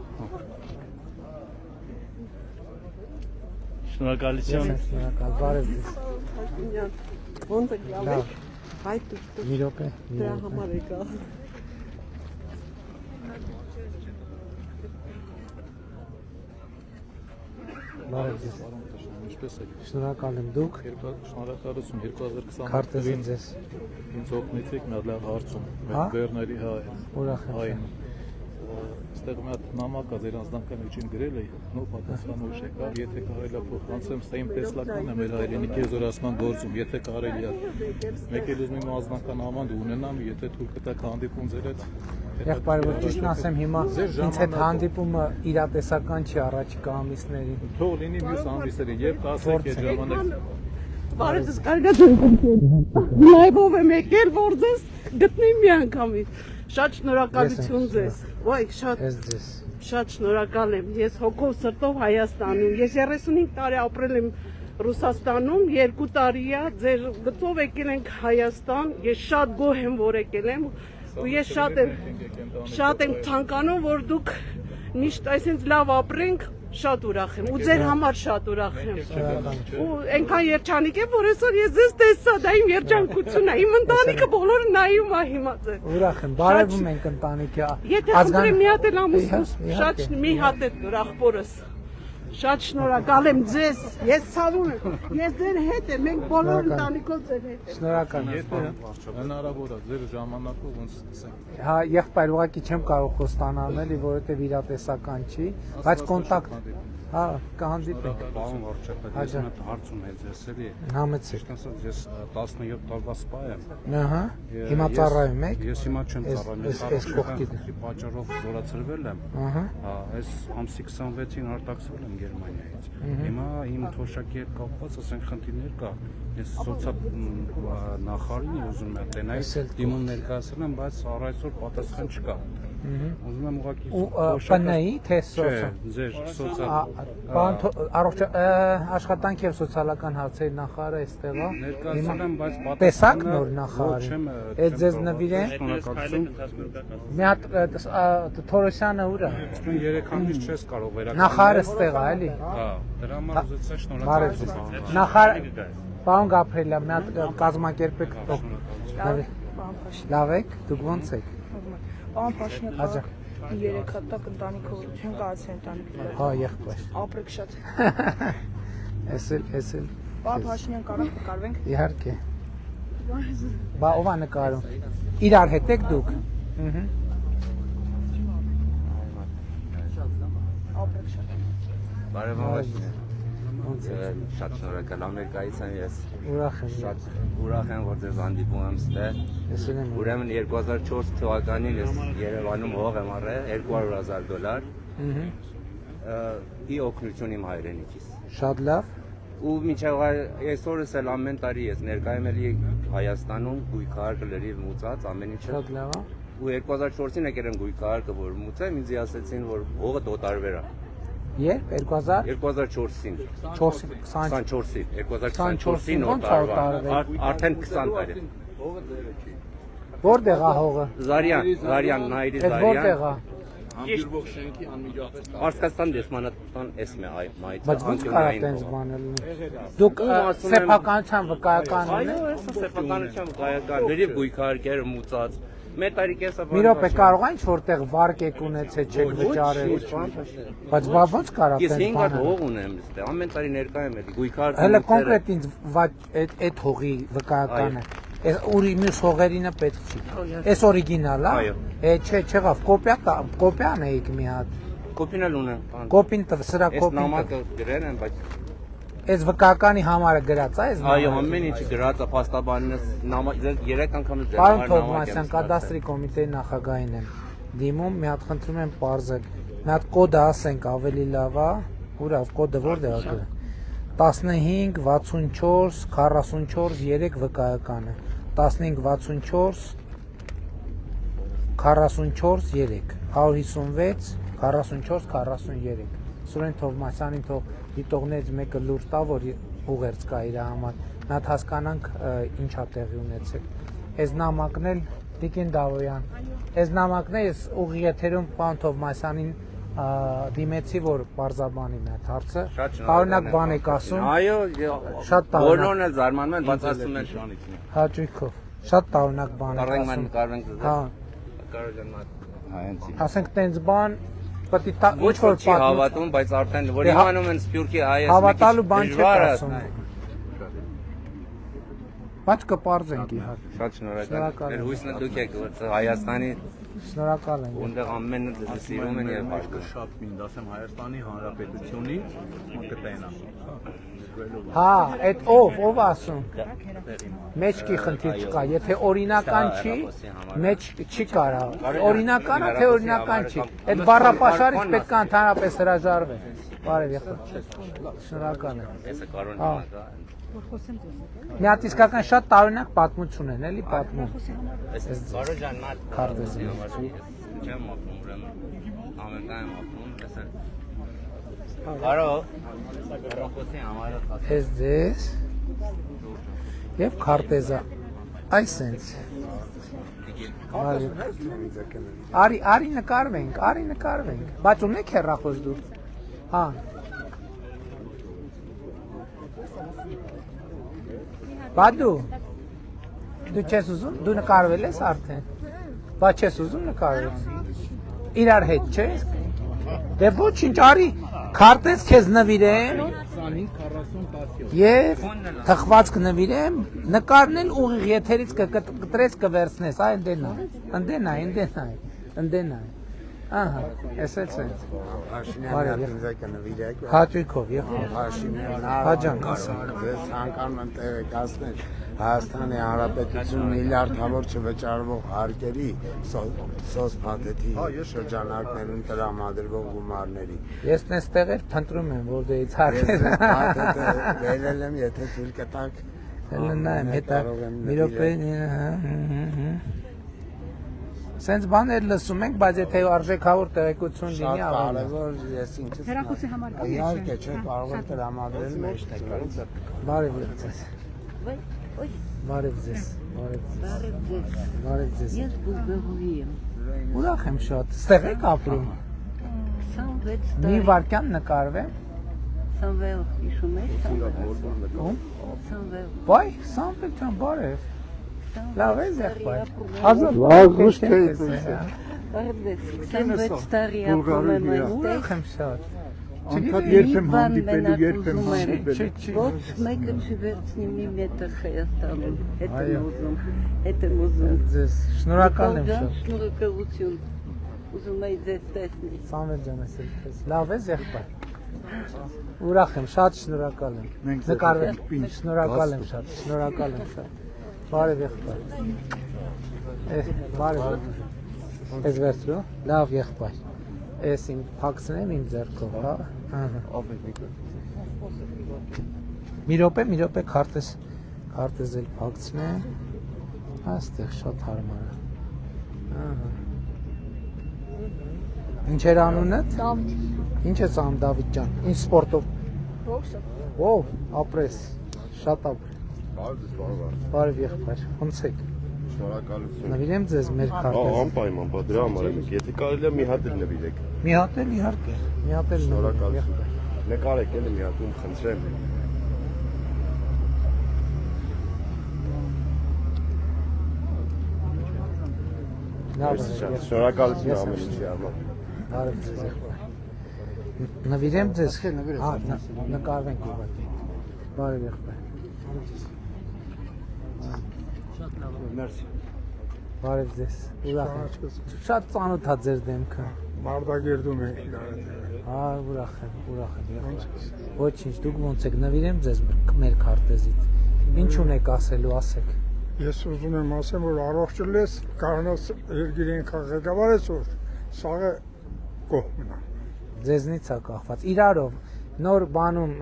Շնորհակալություն։ Ես շնորհակալ, բարև ձեզ։ Ոնց եք լավ Լավ, եք։ Հայ դուք մի րոպե, մի դրա րոպե։ համար եկա։ Բարև ձեզ։ Ինչպես եք։ Շնորհակալ եմ դուք։ Շնորհակալություն 2020 Քարտեզին ձեզ։ ինձ օգնեցիք մի հատ լավ հարցում։ Հա? Մեր Բեռների Ուրախ եմ։ այն այստեղ մի հատ նամակ կա ձեր անձնական միջին գրել էի, նո պատասխան ուշ եկա, եթե կարելի է փոխանցեմ, սա իմ տեսլականն է մեր հայրենիքի եզորացման գործում, եթե կարելի է։ Մեկ էլ ուզում եմ անձնական ամանդ ունենամ, եթե թույլ կտաք հանդիպում ձեր հետ։ Եղբայր, որ ճիշտն ասեմ, հիմա ինձ հետ հանդիպումը իրատեսական չի առաջիկա ամիսներին։ Թող լինի մյուս ամիսներին, երբ կասեք այդ ժամանակ։ Բարև ձեզ, կարելի է ձեզ լայվով եմ եկել, որ ձեզ գտնեմ մի անգամից։ Շատ շնորհակալություն ձեզ։ Ոայ, շատ շնորհակալ եմ։ Ես հոգով սրտով Հայաստանում։ Ես 35 տարի ապրել եմ Ռուսաստանում, 2 տարի է ձեր գծով եկել ենք Հայաստան։ Ես շատ գոհ եմ, որ եկել եմ։ Ու ես շատ եմ ցանկանում, որ դուք միշտ այսպես լավ ապրենք, շատ ուրախ եմ։ Ու ձեր համար շատ ուրախ եմ։ Ու այնքան երջանիկ եմ, որ այսօր ես ձեզ տեսա, դա իմ երջանկությունն է։ Իմ ընտանիքը բոլորը նայում է հիմա ձեզ։ Ուրախ եմ, բարևում ենք ընտանիքի։ Եթե խնդրեմ մի հատ էլ ամուսնուս, շատ մի հատ էլ դուր աղբորս։ Շատ շնորհակալ եմ ձեզ։ Ես ցավում եմ։ Ես ձեր հետ եմ, մենք բոլոր ընտանիքով ձեր հետ ենք։ Շնորհակալ եմ։ Եթե հնարավոր է ձեր ժամանակով ոնց սկսենք։ Հա, եղբայր, ուղղակի չեմ կարող խոստանալ էլի, որովհետև իրատեսական չի, բայց կոնտակտ, հա, կհանդիպենք։ Պարոն վարչապետ, ես մի հարց ունեմ ձեզ էլի։ Համեցեք։ Ես 17 տարվա սպա եմ։ Ահա։ Հիմա ծառայում եք։ Ես հիմա չեմ ծառայում, ես այս կողքի պատճառով զորացրվել եմ։ Ահա։ Այս ամսի 26-ին արտաքսվել եմ Գերմանիայից։ Հիմա իմ թոշակի հետ կապված ասենք խնդիրներ կա։ Ես սոցիալ նախարարին ուզում եմ տենալ, դիմում ներկայացրել եմ, բայց առայժմ պատասխան չկա։ Ուզում եմ ուղղակի ՊՆ-ի թե սոցիալ։ Ձեր սոցիալ Պարոն առողջ աշխատանք եւ սոցիալական հարցերի նախարարը այստեղ է։ ներկայացրել եմ, բայց պատասխանը տեսակ նոր նախարարը։ Այդ ձեզ նվիրեն։ Մի հատ Թորոսյանը ուր է։ Ասում 3 ամիս չես կարող վերականգնել։ Նախարարը այստեղ է, էլի։ Հա, դրա համար ուզեցա շնորհակալություն։ Նախարար Պարոն Գաբրելյան, մի հատ կազմակերպեք։ Լավ եք, դուք ոնց եք։ Պարոն Փաշինյան, 3 հատակ ընտանիքորություն կայացել ընտանիքները։ Հա, եղբայր։ Ապրեք շատ։ Էսել։ Պարոն Փաշինյան, կարող նկարվենք։ Իհարկե։ Բա ով է նկարում։ Իրար հետ եք դուք։ Ապրեք շատ։ Բարև շատ շնորհակալ Ամերիկայից եմ ես։ Ուրախ եմ։ Շատ ուրախ եմ, որ ձեզ հանդիպում եմ ստեղ։ Ուրեմն 2004 թվականին ես Երևանում հող եմ առել $200,000։ Ի օգնություն իմ հայրենիքից։ Շատ լավ։ Ու մինչև այսօրս էլ ամեն տարի ես ներկայում եմ Հայաստանում գույքահարկը լրիվ մուծած ամեն ինչը։ Շատ լավ է։ Ու 2004-ին եկել եմ գույքահարկը որ մուծեմ, ինձ ասեցին որ հողը դոտարվեր է։ Երբ 2004-ին 24-ին 2024-ին արդեն 20 տարի։ Որտեղ է հողը։ Զարյան, Նայիրի Այդ որտեղ է։ Արցախստան դեսմանատան էսմե մայթ։ Բայց ո՞նց կարա տենց բանել։ Դուք սեփականության վկայական եք։ Այո, սեփականության վկայական։ Լրիվ գույքահարկերը մուծած։ Մեր տարիքեսը մի րոպե կարող է ինչ որտեղ վարկ եք ունեցել չեք վճարել։ Բայց բա ո՞նց կարա տենց բանել։ Ես 5 հատ հող ունեմ այստեղ, ամեն տարի ներկայում եմ գույքահարկը։ Հələ կոնկրետ ինձ այդ հողի վկայականը։ Այս ուրի մյուս հողերինը պետք չի։ Այս օրիգինալ է։ Չէ, չեղավ, կոպիան էիք մի հատ։ Կոպին էլ ունեմ։ Կոպին սրա կոպին։ Այս նամակը գրել եմ, բայց Այս վկայականի համարը գրած է, այս նամակը։ Այո, ամեն ինչը գրած է, փաստաբանինս նամակ 3 անգամ էլ Պարոն Թովմասյան, կադաստրի կոմիտեի նախագահին եմ դիմում, մի հատ խնդրում եմ պարզել։ Մի հատ կոդը ասենք ավելի լավ է, ուրավ կոդը որտեղ է գրել։ 15 64 44 3 վկայականը 15 64 44 3 156 44 43 Սուրեն Թովմասյանին թող դիտողներից մեկը լուր տա, որ ուղերձ կա իր համար, նա հասկանանք ինչ է տեղի ունեցել։ Այս նամակն էլ Տիկին Դավոյան, այս նամակն է ես ուղի եթերում պարոն Թովմասյանին դիմեցի որ բարձաբանին այդ հարցը տարօրինակ բան եք ասում այո շատ բոլորն էլ զարմանում են բայց ասում են հաճույքով շատ տարօրինակ բան եք ասում հա ասենք տենց բան պետք է ոչ որ չի հավատում բայց արդեն որ իմանում են Սփյուռքի հայը հավատալու բան չի ասում բայց կպարզենք իհարկե շատ շնորհակալ եմ հույսն դուք եք որ Հայաստանի շնորհակալ եմ Ունդեղ ամենը դες սիրում են եւ Աշխը շատ մինդ ասեմ Հայաստանի Հանրապետությունից կտենա հա այդ ով ասում մեջքի խնդիր չկա եթե օրինական չի մեջ չի կարա օրինական է թե օրինական չի այդ բառապաշարից պետք է ընդհանրապես հրաժարվեն բարև եղբայր շնորհակալ եմ Մի հատ իսկական շատ տարօրինակ պատմություն են, էլի պատմում։ Կարո ջան, մատ քարտեզի չեմ ապրում, ուրեմն ամերիկայում ապրում, տեսա։ Կարո ռոկոսի համարը Ես դες եւ քարտեզա այս sense Արի նկարվենք, բայց ունեք հեռախոս դու։ Հա Բադու դու չես ուզում դու նկարվել ես արդեն բայց չես ուզում նկարվել իրար հետ չես դե ոչինչ արի քարտեզ քեզ նվիրեմ 25-40 եւ թխվածք նվիրեմ նկարնել ուղիղ եթերից կտրես կվերցնես այ ընդենա Ահա, էսել sense։ Հաճույքով եղբայր։ Հաջանք ասանք։ Ձեզ ցանկանում եմ տեղեկացնել Հայաստանի Հանրապետություն միլիարդավոր չվճարվող հարկերի սոցփաթեթի շրջանակներում տրամադրվող գումարների։ Ես նստեղ էլ փնտրում եմ որտեղից հարկեր։ Վերել եմ, եթե թույլ կտաք։ Նայեմ, հետա մի րոպե։ Սենց բաներ լսում ենք, բայց եթե արժեքավոր տեղեկություն լինի ավելի կարևոր ես ինքս հեռախոսի համար իհարկե չէ կարող եմ տրամադրել մեջտեղից բարև ձեզ Ես Բուլղարիի եմ ուրախ եմ շատ ստեղ եք ապրում 26 մի վարքյան նկարվեմ Սամվել հիշում եք Սամվել Բայ Սամվել ջան բարև Լավ ես եղբայր Լավ չէ Բարև 26 տարի ապրում եմ ուրախ եմ շատ Անդադ երբեմ հանդիպելու երբեմ հանդիպելու Ոչ մեկը չվերցնի մի մետր Հայաստանում հետ եմ ուզում Ձեզ շնորհակալ եմ շատ Շնորհակալություն ուզում եի ձեզ տեսնել Սամվել ջան ես լավ ես եղբայր Ուրախ եմ շատ շնորհակալ եմ նկարվեք շնորհակալ եմ շատ Բարև եղբայր Բարև Ես վերցրու լավ եղբայր Ես իմ փակցնեմ իմ ձեռքով հա Մի րոպե քարտեզ էլ փակցնեմ Այստեղ շատ հարմար է Ինչ էր անունդ Ինչ ես անում Դավիթ ջան Ինչ սպորտով Ոու ապրես շատ ապրես Բարև եղբայր, ոնց եք։ Շնորհակալություն։ Նվիրեմ ձեզ մեր քարտեզ։ Անպայման, բա դրա համար եմ։ Եթե կարելի է մի հատ էլ նվիրեք։ Մի հատ էլ իհարկե, մի հատ էլ շնորհակալություն։ Նկարեք էլի մի հատ ում խնդրեմ։ Շնորհակալություն ամեն ինչի համար։ Բարև ձեզ եղբայր։ Նվիրեմ ձեզ։ Հա, նկարվենք ուղղակի։ Բարև եղբայր։ Մերսի։ Բարև ձեզ։ Ուրախ եմ։ Շատ ծանոթ է ձեր դեմքը։ Մարտակերտում ենք իրար։ Հա, ուրախ եմ։ Ոչինչ, դուք ոնց եք նվիրեմ ձեզ մեր քարտեզից։ Ինչ ունեք ասելու, ասեք։ Ես ուզում եմ ասեմ, որ առողջ լես, կարողանաս երկիրին ղեկավար ես որ սաղը կողմ մնա։ Ձեզնից է կախված։ Իրարով նոր բանում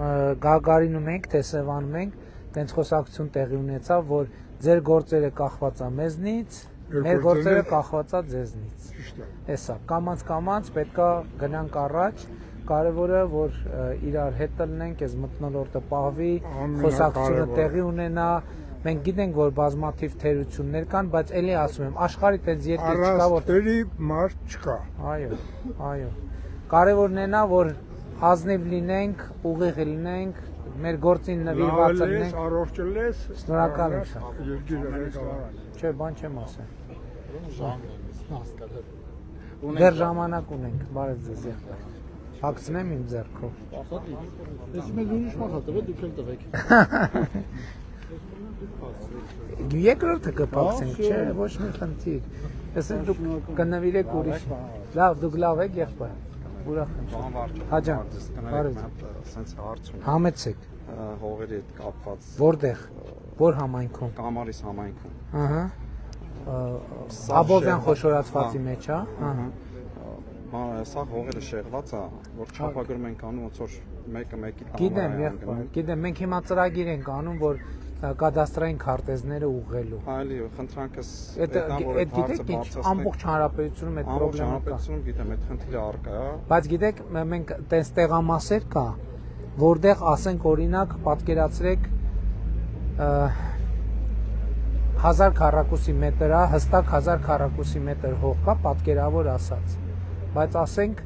Գագարինում ենք, Թեսևանում ենք, տենց խոսակցություն տեղի ունեցավ, որ ձեր գործերը կախված է մեզնից, մեր գործերը կախված է ձեզնից։ Էսա, կամած պետքա գնանք առաջ, կարևորը որ իրար հետ ելնենք, այս մթնոլորտը պահվի, խոսակցությունը տեղի ունենա, մենք գիտենք որ բազմաթիվ թերություններ կան, բայց էլի ասում եմ, աշխարհի տենց երկիր չկա որ առաստերի մարդ չկա։ Այո։ Կարևորն է նա, որ ազնիվ լինենք, ուղիղ լինենք, մեր գործին նվիրված լինենք։ Առողջ լես։ Շնորհակալ եմ շատ։ Երկիրը ղեկավար։ Չէ, բան չեմ ասել։ Դեռ ժամանակ ունենք, բարև ձեզ եղբայր։ Հագցնեմ իմ ձեռքով։ Ես մեզ ուրիշ մասա տվեք, դուք էլ տվեք։ Երկրորդը կփակցենք, չէ, ոչ մի խնդիր։ Այսինքն դուք կնվիրեք ուրիշ։ Լավ, դուք լավ եք եղբայր։ Ուրախ եմ։ Հաջան, բարև։ Սենց հարց ունեմ։ Համեցեք։ Հողերի հետ կապված։ Որտեղ։ Որ համայնքում։ Կամարիս համայնքում։ Ահա։ Աբովյան խոշորացվածի մեջ, հա։ Ահա։ Սա հողերը շեղված է, որ չափագրում ենք անում, ոնց որ մեկը մեկի տանը։ Գիտեմ, գիտեմ, մենք հիմա ծրագիր ենք անում, որ կադաստրային քարտեզները ուղղելու։ Այլի, խնդրանքս գիտեք ինչ, ամբողջ հանրապետությունում այդ խնդիրը կա։ Հանրապետությունում գիտեմ, այդ խնդիրը առկա է։ Բայց գիտեք, մենք տես տեղամասեր կա, որտեղ ասենք օրինակ պատկերացրեք 1000 քառակուսի մետր է, հստակ 1000 քառակուսի մետր հող կա, պատկերավոր ասած։ Բայց ասենք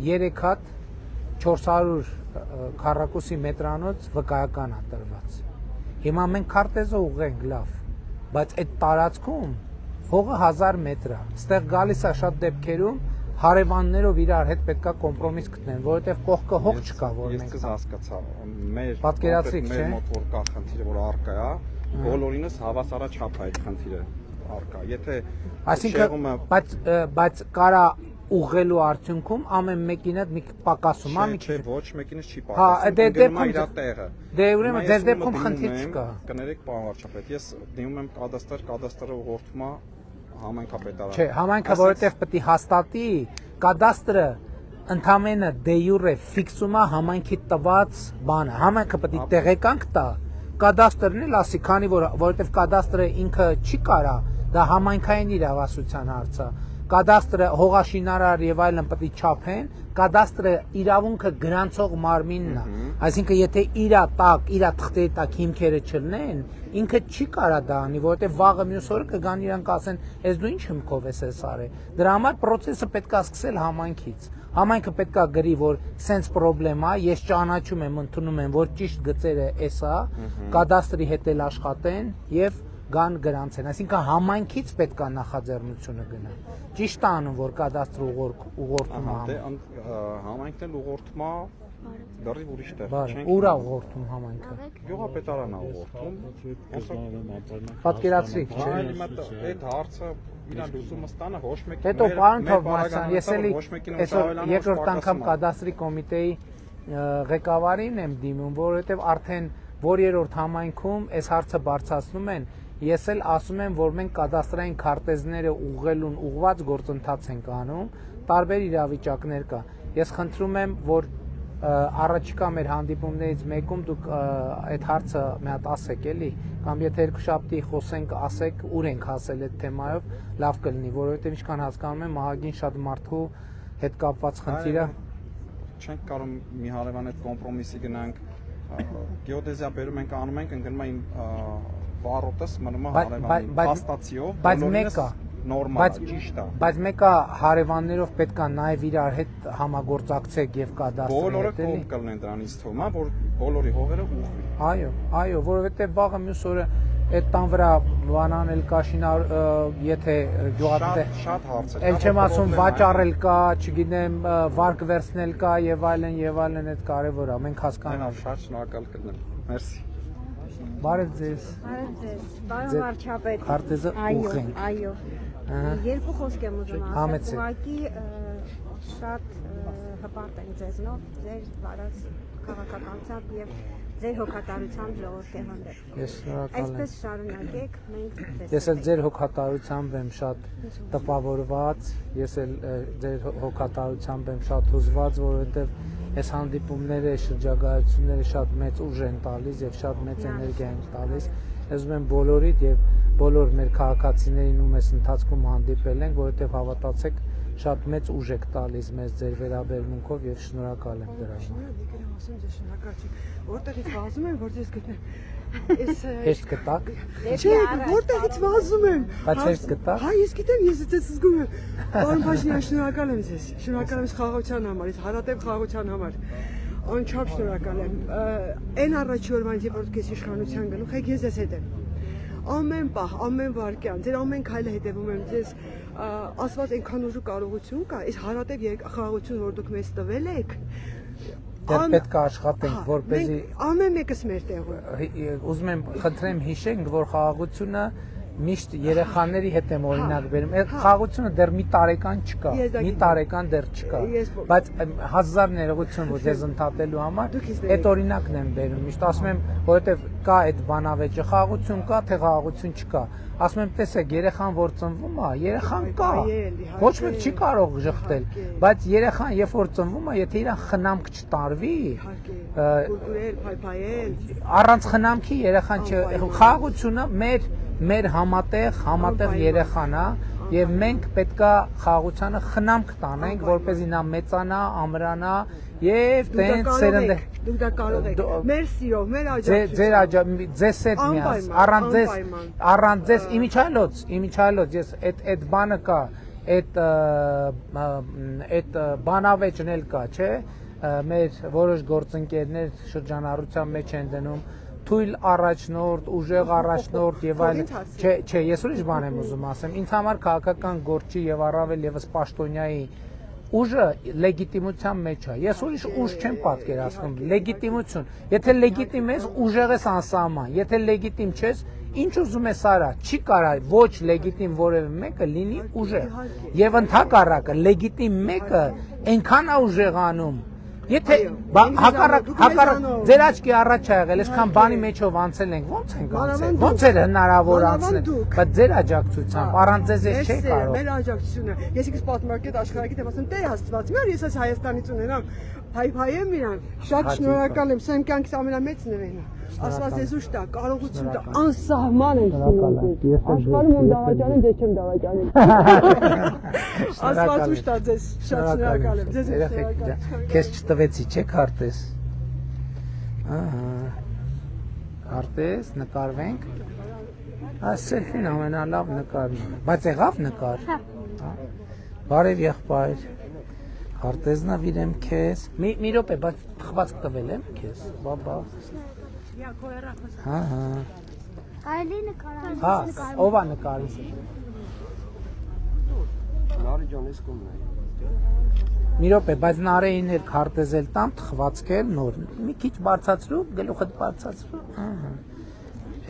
3 հատ 400 քառակուսի մետրանոց վկայական է տրված։ Հիմա մենք քարտեզը ուղղենք լավ, բայց այդ տարածքում հողը 1000 մետր է։ Ստեղ գալիս է շատ դեպքերում հարևաններով իրար հետ պետքա կոմպրոմիս գտնեն, որովհետև կողքը հող չկա, որ մենք հասկացա, մեր պատկերացրիք, չէ՞։ Մեր մոտ որ կա խնդիրը, որ առկա է, բոլորինս հավասարաչափ է այդ խնդիրը առկա։ Եթե այսինքն բայց կարա ուղղելու արդյունքում ամեն մեկին հետ մի պակասում, հա, մի քիչ ոչ մեկինս չի պակասում։ Հա, դե դեպքում իր տեղը։ Դե ուրեմն ձեր դեպքում խնդիր չկա։ Կներեք, պարոն վարչապետ, ես դիմում եմ կադաստրը ուղղորդում է համայնքապետարան։ Չէ, համայնքը որովհետև պետք է հաստատի, կադաստրը ընդամենը դե յուրե ֆիքսում է համայնքի տված բանը։ Համայնքը պետք է տեղեկանք տա, կադաստրն էլ ասի, քանի որովհետև կադաստրը ինքը չի կարա, դա համայնքային իրավասության հարց է։ Կադաստրը հողաշինարար եւ այլն պետք է չափեն, կադաստրը իրավունքը գրանցող մարմինն է։ Այսինքն եթե իրա տակ, իրա թղթերի տակ հիմքերը չլինեն, ինքը չի կարա դա անի, որովհետեւ վաղը մյուս օրը կգան իրանք ասեն, «Էս դու ինչ հիմքով ես էս արել»։ Դրա համար process-ը պետք է սկսել համայնքից։ Համայնքը պետք է գրի, որ սենց պրոբլեմ է, ես ճանաչում եմ, ընդունում եմ, որ ճիշտ գծերը էս է, կադաստրի հետ էլ աշխատեն եւ գան գրանցեն, այսինքն համայնքից պետք է նախաձեռնությունը գնա։ Ճիշտ է անում, որ կադաստրը ուղղորդում է։ Համայնքն էլ ուղղորդում է դեռ ուրիշ տեղ։ Ուր է ուղղորդում համայնքը։ Գյուղապետարանն է ուղղորդում։ Պատկերացրիք, չէ՞։ Այդ հարցը իրան լուծումը ստանա ոչ մեկին։ Հետո պարոն Թովմասյան, ես էլի այսօր երկրորդ անգամ կադաստրի կոմիտեի ղեկավարին եմ դիմում, որովհետև արդեն որ երրորդ համայնքում այս հարցը բարձրացնում են, ես էլ ասում եմ, որ մենք կադաստրային քարտեզները ուղղելուն ուղղված գործընթաց ենք անում, տարբեր իրավիճակներ կա։ Ես խնդրում եմ, որ առաջիկա մեր հանդիպումներից մեկում դուք այդ հարցը մի հատ ասեք էլի, կամ եթե երկուշաբթի խոսենք, ասեք, ուր ենք հասել այդ թեմայով, լավ կլինի, որովհետև ինչքան հասկանում եմ, ահագին շատ մարդու հետ կապված խնդիրը չենք կարող մի հարևան հետ կոմպրոմիսի գնանք, գեոդեզիա բերում ենք, անում ենք, ընկնում են վառոտս մնում է հարևանի հաստացիով, բոլորինս նորմալ է, ճիշտ է։ Բայց մեկը հարևաններով պետք է նաև իրար հետ համագործակցեք եւ կադաստրի հետ։ Բոլորը կողմ կլինեն դրանից թվում է, որ բոլորի հողերը ուղղվի։ Այո, որովհետեւ վաղը մյուս օրը այդ տան վրա բանան էլ կա, եթե գյուղատնտե շատ հարց է։ Էլ չեմ ասում վաճառել կա, չգիտեմ, վարկ վերցնել կա եւ այլն, այդ կարեւոր է։ Մենք հասկանում ենք։ Շատ շնորհակալ կլինեմ։ Մերսի։ Բարև ձեզ։ Բարև ձեզ։ Պարոն վարչապետ։ Քարտեզը ուղղենք։ Այո։ Երկու խոսք եմ ուզում ասել։ Ուղղակի շատ հպարտ եմ ձեզնով, ձեր վարած քաղաքականությամբ եւ ձեր հոգատարությամբ ժողովրդի հանդեպ։ Ես շնորհակալ եմ։ Այսպես շարունակեք, մենք Ես էլ ձեր հոգատարությամբ եմ շատ տպավորված, ես էլ ձեր հոգատարությամբ եմ շատ հուզված, որովհետեւ այս հանդիպումները, շրջագայությունները շատ մեծ ուժ են տալիս եւ շատ մեծ էներգիա են տալիս։ Ես ուզում եմ բոլորիդ եւ բոլոր մեր քաղաքացիներին ում այս ընթացքում հանդիպել ենք, որովհետեւ հավատացեք, շատ մեծ ուժ եք տալիս մեզ ձեր վերաբերմունքով եւ շնորհակալ եմ դրա համար։ Որտեղից վազում եմ, որ ձեզ գտնեմ։ Հեշտ գտակ։ Չէ, որտեղից վազում եմ։ Բայց հեշտ գտակ։ Հա, ես գիտեմ, ես ձեզ զգում եմ։ Պարոն Փաշինյան, շնորհակալ եմ ձեզ։ Շնորհակալ եմ խաղաղության համար, հարատև խաղաղության համար։ Անչափ շնորհակալ եմ։ Այն առաջի օրվանից, երբ որ դուք ես իշխանության գլուխ եք, ես ձեզ հետ եմ։ Ամեն պահ, ամեն վայրկյան, ձեր ամեն քայլը հետևում եմ, ձեզ ասված այնքան ուժ ու կարողություն կա, այս հարատև խաղաղություն, որ դուք մեզ տվել եք, դեռ պետք է աշխատենք, որպեսզի ամեն մեկս մեր տեղում։ Ուզում եմ խնդրեմ հիշենք, որ խաղաղությունը միշտ երեխաների հետ եմ օրինակ բերում։ Այդ խաղաղությունը դեռ մի տարեկան չկա, մի տարեկան դեռ չկա, բայց հազար ներողություն որ ձեզ ընդհատելու համար այդ օրինակն եմ բերում։ Միշտ ասում եմ, որովհետև կա այդ բանավեճը, խաղաղություն կա, թե խաղաղություն չկա։ Ասում եմ, տեսեք, երեխան որ ծնվում է, երեխան կա։ Ոչ մեկ չի կարող ժխտել, բայց երեխան երբ որ ծնվում է, եթե իրան խնամք չտարվի, առանց խնամքի երեխան խաղաղությունը մեր համատեղ երեխան է եւ մենք պետքա խաղաղությանը խնամք տանենք, որպեսզի նա մեծանա, ամրանա եւ տենց սերնդը դուք դա կարող եք մեր սիրով, մեր աջակցությամբ ձեզ հետ միած առանց ձեզ իմիջայլոց ես այդ բանը կա, այդ բանավեճն էլ կա, չէ, մեր որոշ գործընկերներ շրջանառության մեջ են դնում թույլ առաջնորդ, ուժեղ առաջնորդ եւ այլն։ Չէ, ես ուրիշ բան եմ ուզում ասեմ։ Ինձ համար քաղաքական գործի եւ առավել եւս պաշտոնյայի ուժը լեգիտիմության մեջ է։ Ես ուրիշ ուժ չեմ պատկերացնում։ Լեգիտիմություն։ Եթե լեգիտիմ ես, ուժեղ ես անսահման։ Եթե լեգիտիմ չես, ինչ ուզում ես արա, չի կարա ոչ լեգիտիմ որևէ մեկը լինի ուժեղ։ Եվ ընդհակառակը լեգիտիմ մեկը այնքան է ուժեղանում, եթե հակառակ ձեր աչքի առաջ ա եղել, այսքան բանի մեջով անցել ենք, ո՞նց ենք անցել։ Ո՞նց էր հնարավոր անցնել։ Բայց ձեր աջակցությամբ առանց ձեզ ես չէի կարող։ Մեր աջակցությունը։ Ես ինքս պատմարկետ աշխարհակի դեմ ասեմ, Տեր Աստված, մի օր ես այս Հայաստանից ունենամ, հայ-հայեմ իրան։ Շատ շնորհակալ եմ, սա իմ կյանքից ամենամեծ նվերն է։ Աստված ձեզ ուժ տա, կարողություն տա, անսահման եմ սիրում։ Աշխարհում եմ դավաճանում, ձեզ չեմ դավաճանում։ Աստված ուժ տա ձեզ, շատ շնորհակալ եմ։ Ձեզ շնորհակալ եմ։ Քեզ չտվեցի, չէ՞ քարտեզ։ Ահա։ Քարտեզ նկարվենք։ Սելֆին ամենալավ նկարն է։ Բայց եղավ նկար։ Բարև եղբայր։ Քարտեզն ավիրեմ քեզ։ Մի րոպե, բայց թխվածք տվել եմ քեզ։ Բաբա։ Հա։ Կարելի նկարել։ Հա, ով է նկարից։ Նարի ջան, ես կոմն եմ։ Մի րոպե, բայց Նարեին էլ քարտեզել տամ, թխվածքել նոր։ Մի քիչ բարձրացրու, գլուխդ բարձրացրու։ Ահա։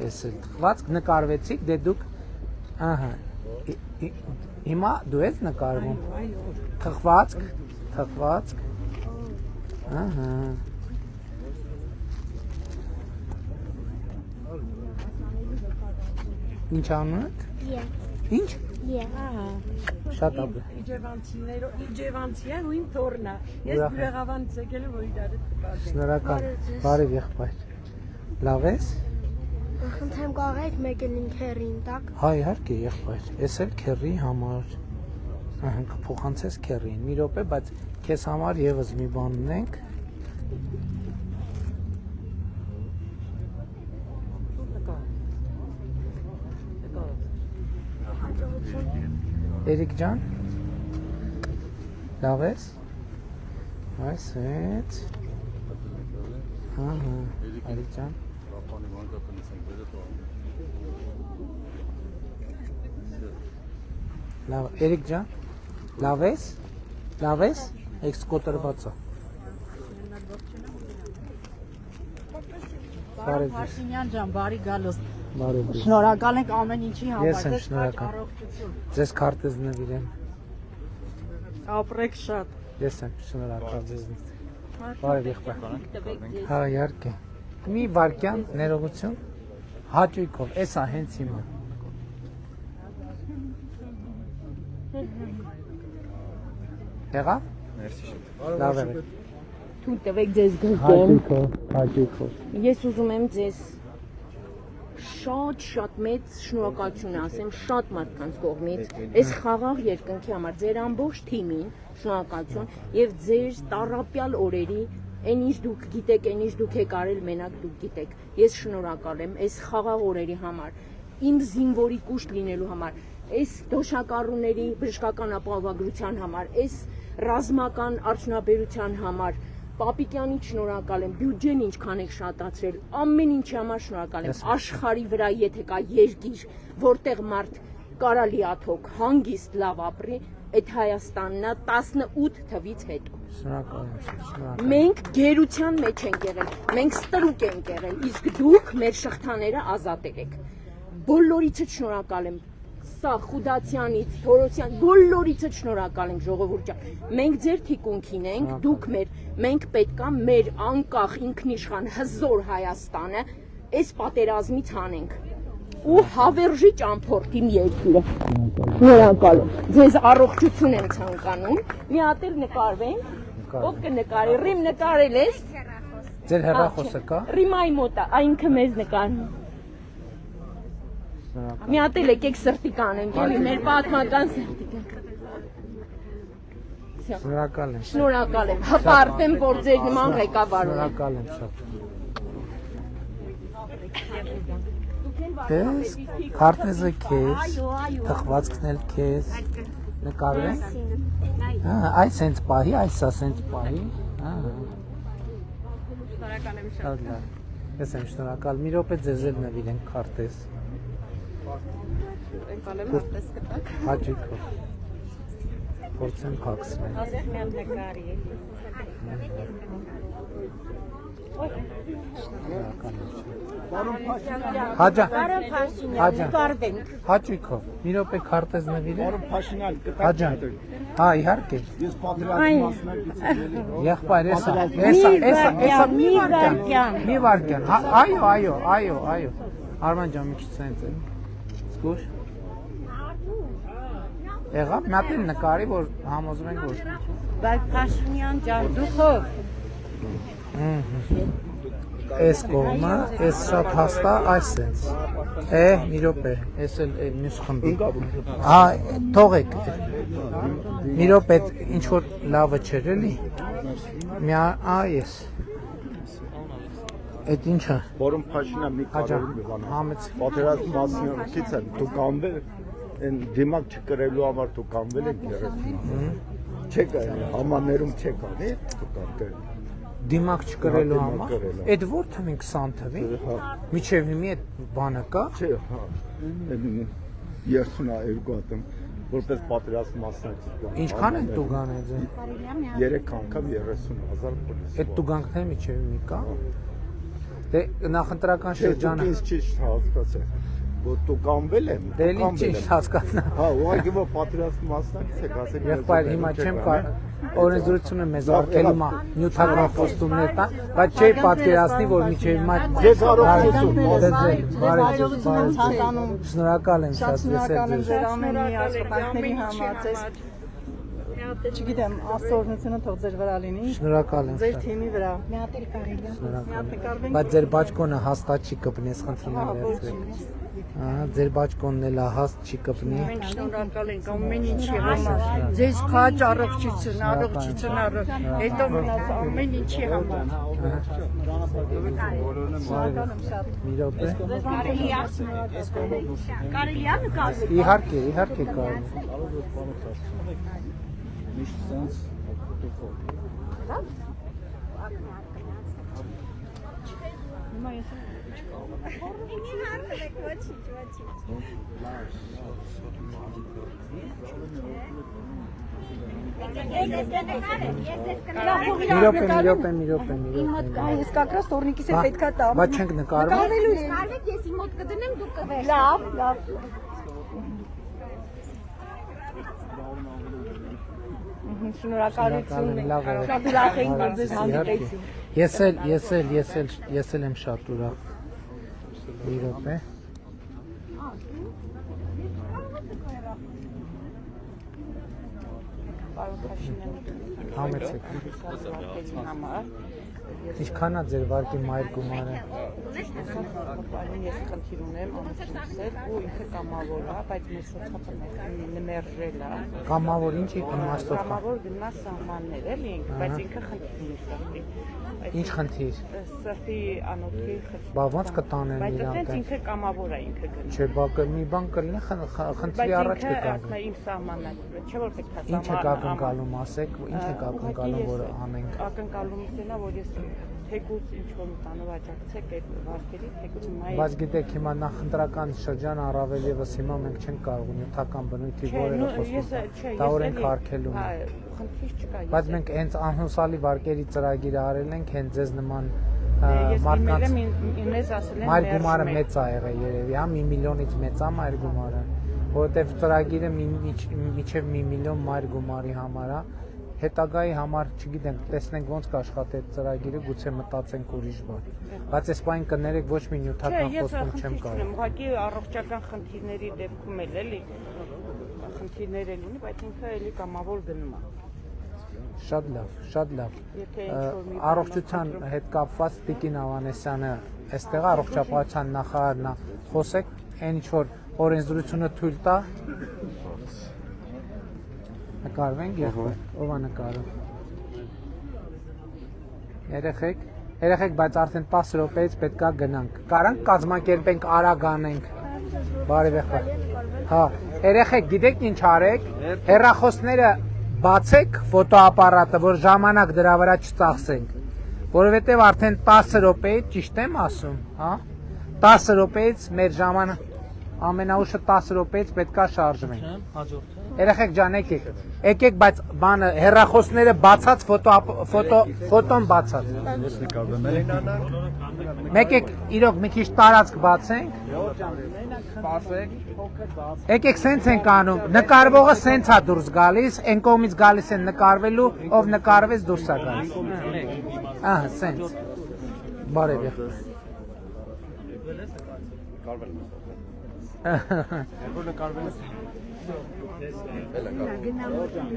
Էս էլ թխվածք նկարվեցիք, դե դուք ահա։ Հիմա դու ես նկարվում։ Թխվածք։ Ահա։ Ինչ անում եք։ Ինչ։ Ահա։ Շատ աբը։ Իջևանցի են ու իմ թորնա։ Ես Բյուրեղավանից եկել եմ, որ իրար հետ կպատեմ։ Շնորհակալ։ Բարև եղբայր։ Լավ ես։ Խնդրեմ կարեք մեկ էլ իմ քերին տակ։ Հա, իհարկե եղբայր։ Էս էլ քերի համար։ Ահա կփոխանցես քերին։ Մի րոպե, բայց քեզ համար եւս մի բան ունենք։ Էրիկ ջան, լավ ես։ Այս հետ։ Ահա, Էրիկ ջան։ Լավ, Էրիկ ջան, լավ ես։ Էքսկոտերված է։ Բարև ձեզ։ Փաշինյան ջան, բարի գալուստ։ Բարև ձեզ։ Շնորհակալ ենք ամեն ինչի համար։ Ես եմ շնորհակալ։ Ձեզ քարտեզ նվիրեմ։ Ապրեք շատ։ Ես եմ շնորհակալ ձեզնից։ Բարև եղբայր։ Հա, իհարկե։ Մի վարքյան ներողություն հաճույքով, էսա հենց հիմա։ Եղավ։ Մերսի։ Լավ է։ Թույլ տվեք ձեզ գրկեմ։ Հաճույքով։ Ես ուզում եմ ձեզ շատ մեծ շնորհակալություն ասեմ շատ մարդկանց կողմից այս խաղաղ երկնքի համար ձեր ամբողջ թիմին շնորհակալություն եւ ձեր տառապյալ օրերի այն ինչ դուք գիտեք, այն ինչ դուք եք արել, մենակ դուք գիտեք։ Ես շնորհակալ եմ այս խաղաղ օրերի համար, իմ զինվորի կուշտ լինելու համար, այս դոշակառուների բժշկական ապահովագրության համար, այս ռազմական արդյունաբերության համար, Պապիկյանին շնորհակալ եմ, բյուջեն ինչքան եք շատացրել, ամեն ինչի համար շնորհակալ եմ, աշխարհի վրա եթե կա երկիր, որտեղ մարդ կարա լիաթոք, հանգիստ լավ ապրի, այդ Հայաստանն է 18 թվից հետո։ Մենք գերության մեջ ենք եղել, մենք ստրուկ ենք եղել, իսկ դուք մեր շղթաները ազատել եք։ Բոլորիցդ շնորհակալ եմ։ Սա Խուդացյանից, Թորոսյան, բոլորիցդ շնորհակալ ենք ժողովուրդ ջան։ Մենք ձեր թիկունքին ենք, դուք մենք պետքա մեր անկախ ինքնիշխան հզոր Հայաստանը այս պատերազմից հանենք ու հավերժի ճամփորդ իմ երկիրը։ Շնորհակալ եմ։ Ձեզ առողջություն եմ ցանկանում։ Մի հատ էլ նկարվենք։ Ով կնկարի, Ռիմ նկարել ես։ Ձեր հեռախոսը կա։ Ռիմայի մոտ է, այնքը մեզ նկարում։ Մի հատ էլ եկեք սրտի կանենք, էլի մեր պատմական սրտի։ Շնորհակալ եմ, հպարտ եմ, որ ձեր նման ղեկավար ունեմ։ Շնորհակալ եմ շատ։ Տես, քարտեզը քեզ, թխվածքն էլ քեզ, նկարվենք։ Այս հենց պահի, այս ասենց պահի։ Շնորհակալ եմ շատ։ Ես եմ շնորհակալ, մի րոպե ձեզ էլ նվիրենք քարտեզ։ Ընկալեմ հարտես կտակ։ Հաճույքով։ Փորձեմ փակսնել։ Ասեք մի հատ նկարի էլի։ Հաճույքով։ Մի րոպե քարտեզ նվիրեք։ Պարոն Փաշինյան, Հաջան։ Հա, իհարկե։ Ես պատերազմի մասնակից եմ։ Եղբայր, էսա մի վարքյան։ Այո։ Արման ջան, մի քիչ սենց է։ Զգուշ։ Եղավ, մի հատ նկարի, որ համոզում ենք, որ Բայց Փաշինյան ջան, դուքով։ Այս կողմը, այս շատ հաստա, այս սենց։ Մի րոպե, այս էլ մյուս խմբի։ Հա, թողեք։ Մի րոպե, ինչ-որ լավը չեր էլի։ Ես։ Այդ ինչը։ Պարոն Փաշինյան, մի կարևոր բան։ Պատերազմի մասնակից եմ, դու կանվել են դիմակ չկրելու համար դու կանվել եք 30։ Չեք համաներում չեք անի, դու կանվել։ Դիմակ չկրելու համար։ Այդ որ թվին 20 թվին։ Միջև հիմի այդ բանը կա։ Չէ, հա։ 32 ատում որպես պատերազմի մասնակից։ Ինչքան են տուգանել ձեր։ 3 անգամ 30,000 պոլիս։ Այդ տուգանքները միջև հիմի կա։ Դե նախընտրական շրջանը։ Ինձ ճիշտ հասկացա, որ դու կանվել եմ։ Դե ճիշտ հասկացա։ Հա, ուղղակի որ պատերազմի մասնակից եք ասել։ Եղբայր, հիմա չեմ օրենսդրությունը մեզ արգել հիմա նյութական խոստումներ տան, բայց չէի պատկերացնի, որ միջև հիմա ձեզ առողջություն։ Շնորհակալ եմ շատ, շնորհակալ եմ ձեր ամեն մի աշխատանքների համար, ձեզ չգիտեմ, աստորնությունը թող ձեր վրա լինի։ Շնորհակալ եմ։ Ձեր թիմի վրա։ Մի հատ էլ կարելի է։ Բայց ձեր բաճկոնը հաստատ չի կպնի, ես խնդրում եմ վերցրեք։ Ձեր բաճկոնն էլ հաստ չի կպնի։ Մենք շնորհակալ ենք ամեն ինչի համար։ Ձեզ քաջ առողջություն, հետո մնաց ամեն ինչի համար։ Մի րոպե։ Կարելի է նկարել։ Իհարկե կարելի։ Միշտ սենց Հիմա ես Մի րոպե։ Ես կակրաս տորնիկիս է պետքա տամ։ Բայց չենք նկարվում։ Նկարվեք, ես իմ մոտ կդնեմ, դուք կվերցնեք։ Լավ։ Շնորհակալություն ենք։ Շատ ուրախ ենք, որ ձեզ հանդիպեցինք։ Ես էլ եմ շատ ուրախ։ Մի րոպե։ Պարոն Փաշինյան, համեցեք։ համար Ինչքան է ձեր վարկի մայր գումարը։ Ես խնդիր ունեմ ամուսնուսել ու ինքը կամավոր է, բայց մեր սոցիալը նմերժել է։ Կամավոր ինչ իմաստով։ Կամավոր գնա սահմաններ էլի ինքը, բայց ինքը խնդիր ունի սրտի։ Ինչ խնդիր։ Սրտի անոթի խնդիր։ Բա ոնց կտանեն իրան։ իրան։ Բայց ինքը կամավոր է ինքը գնա։ Չէ, բա մի բան կլինի խնդրի առաջ կգան։ Բայց ինքը իմ սահմանն է, չէ՞ որ պետք է Ինչ է ակնկալում ասեք, ինչ է ակնկալում որ անենք։ Ակնկալում ունենա որ ես թեկուզ ինչ որ տանով աջակցեք այդ վարկերի թեկուզ մայր։ Բայց գիտեք հիմա նախընտրական շրջան առավել եւս հիմա մենք չենք կարող նյութական բնույթի որևէ խոսք։ Դա օրենք արգելում է։ Խնդիր չկա։ Բայց մենք հենց անհուսալի վարկերի ծրագիր արել ենք հենց ձեզ նման մարդկանց մայր գումարը մեծ ա եղել երևի, հա 1 միլիոնից մեծ ա մայր գումարը, որովհետեւ ծրագիրը միջև 1 միլիոն մայր գումարի համար է, հետագայի համար չգիտենք, տեսնենք ոնց կաշխատի այդ ծրագիրը, գուցե մտածենք ուրիշ բան։ Բայց այս բան կներեք ոչ մի նյութական խոսքում չեմ կարող։ Ուղղակի առողջական խնդիրների դեպքում էլ էլի խնդիրներ էլ ունի, բայց ինքը էլի կամավոր գնում է։ Շատ լավ։ Առողջության հետ կապված Տիկին Ավանեսյանը, այստեղ առողջապահության նախարարն է, խոսեք, այն ինչ որ օրենսդրությունը թույլ տա։ Նկարվենք եղբայր, ով է նկարում։ Երեխեք, բայց արդեն 10 րոպեից պետք է գնանք։ Կարանք կազմակերպենք, արագ անենք։ Բարև եղբայր։ Հա, երեխեք, գիտեք ինչ արեք։ Հեռախոսները բացեք ֆոտոապարատը, որ ժամանակ դրա վրա չծախսենք։ Որովհետև արդեն 10 րոպեից, ճիշտ եմ ասում, հա։ 10 րոպեից մեր ժամանակ ամենաուշը 10 րոպեից պետքա շարժվենք։ Երեխեք ջան, եկեք, բայց բանը հեռախոսները բացած ֆոտոն բացած։ Մեկ իրոք մի քիչ տարածք բացենք։ Եկեք սենց ենք անում, նկարվողը սենց է դուրս գալիս, այն կողմից գալիս են նկարվելու, ով նկարվեց դուրս է գալիս։ Ահա, սենց։ Բարև եղբայր։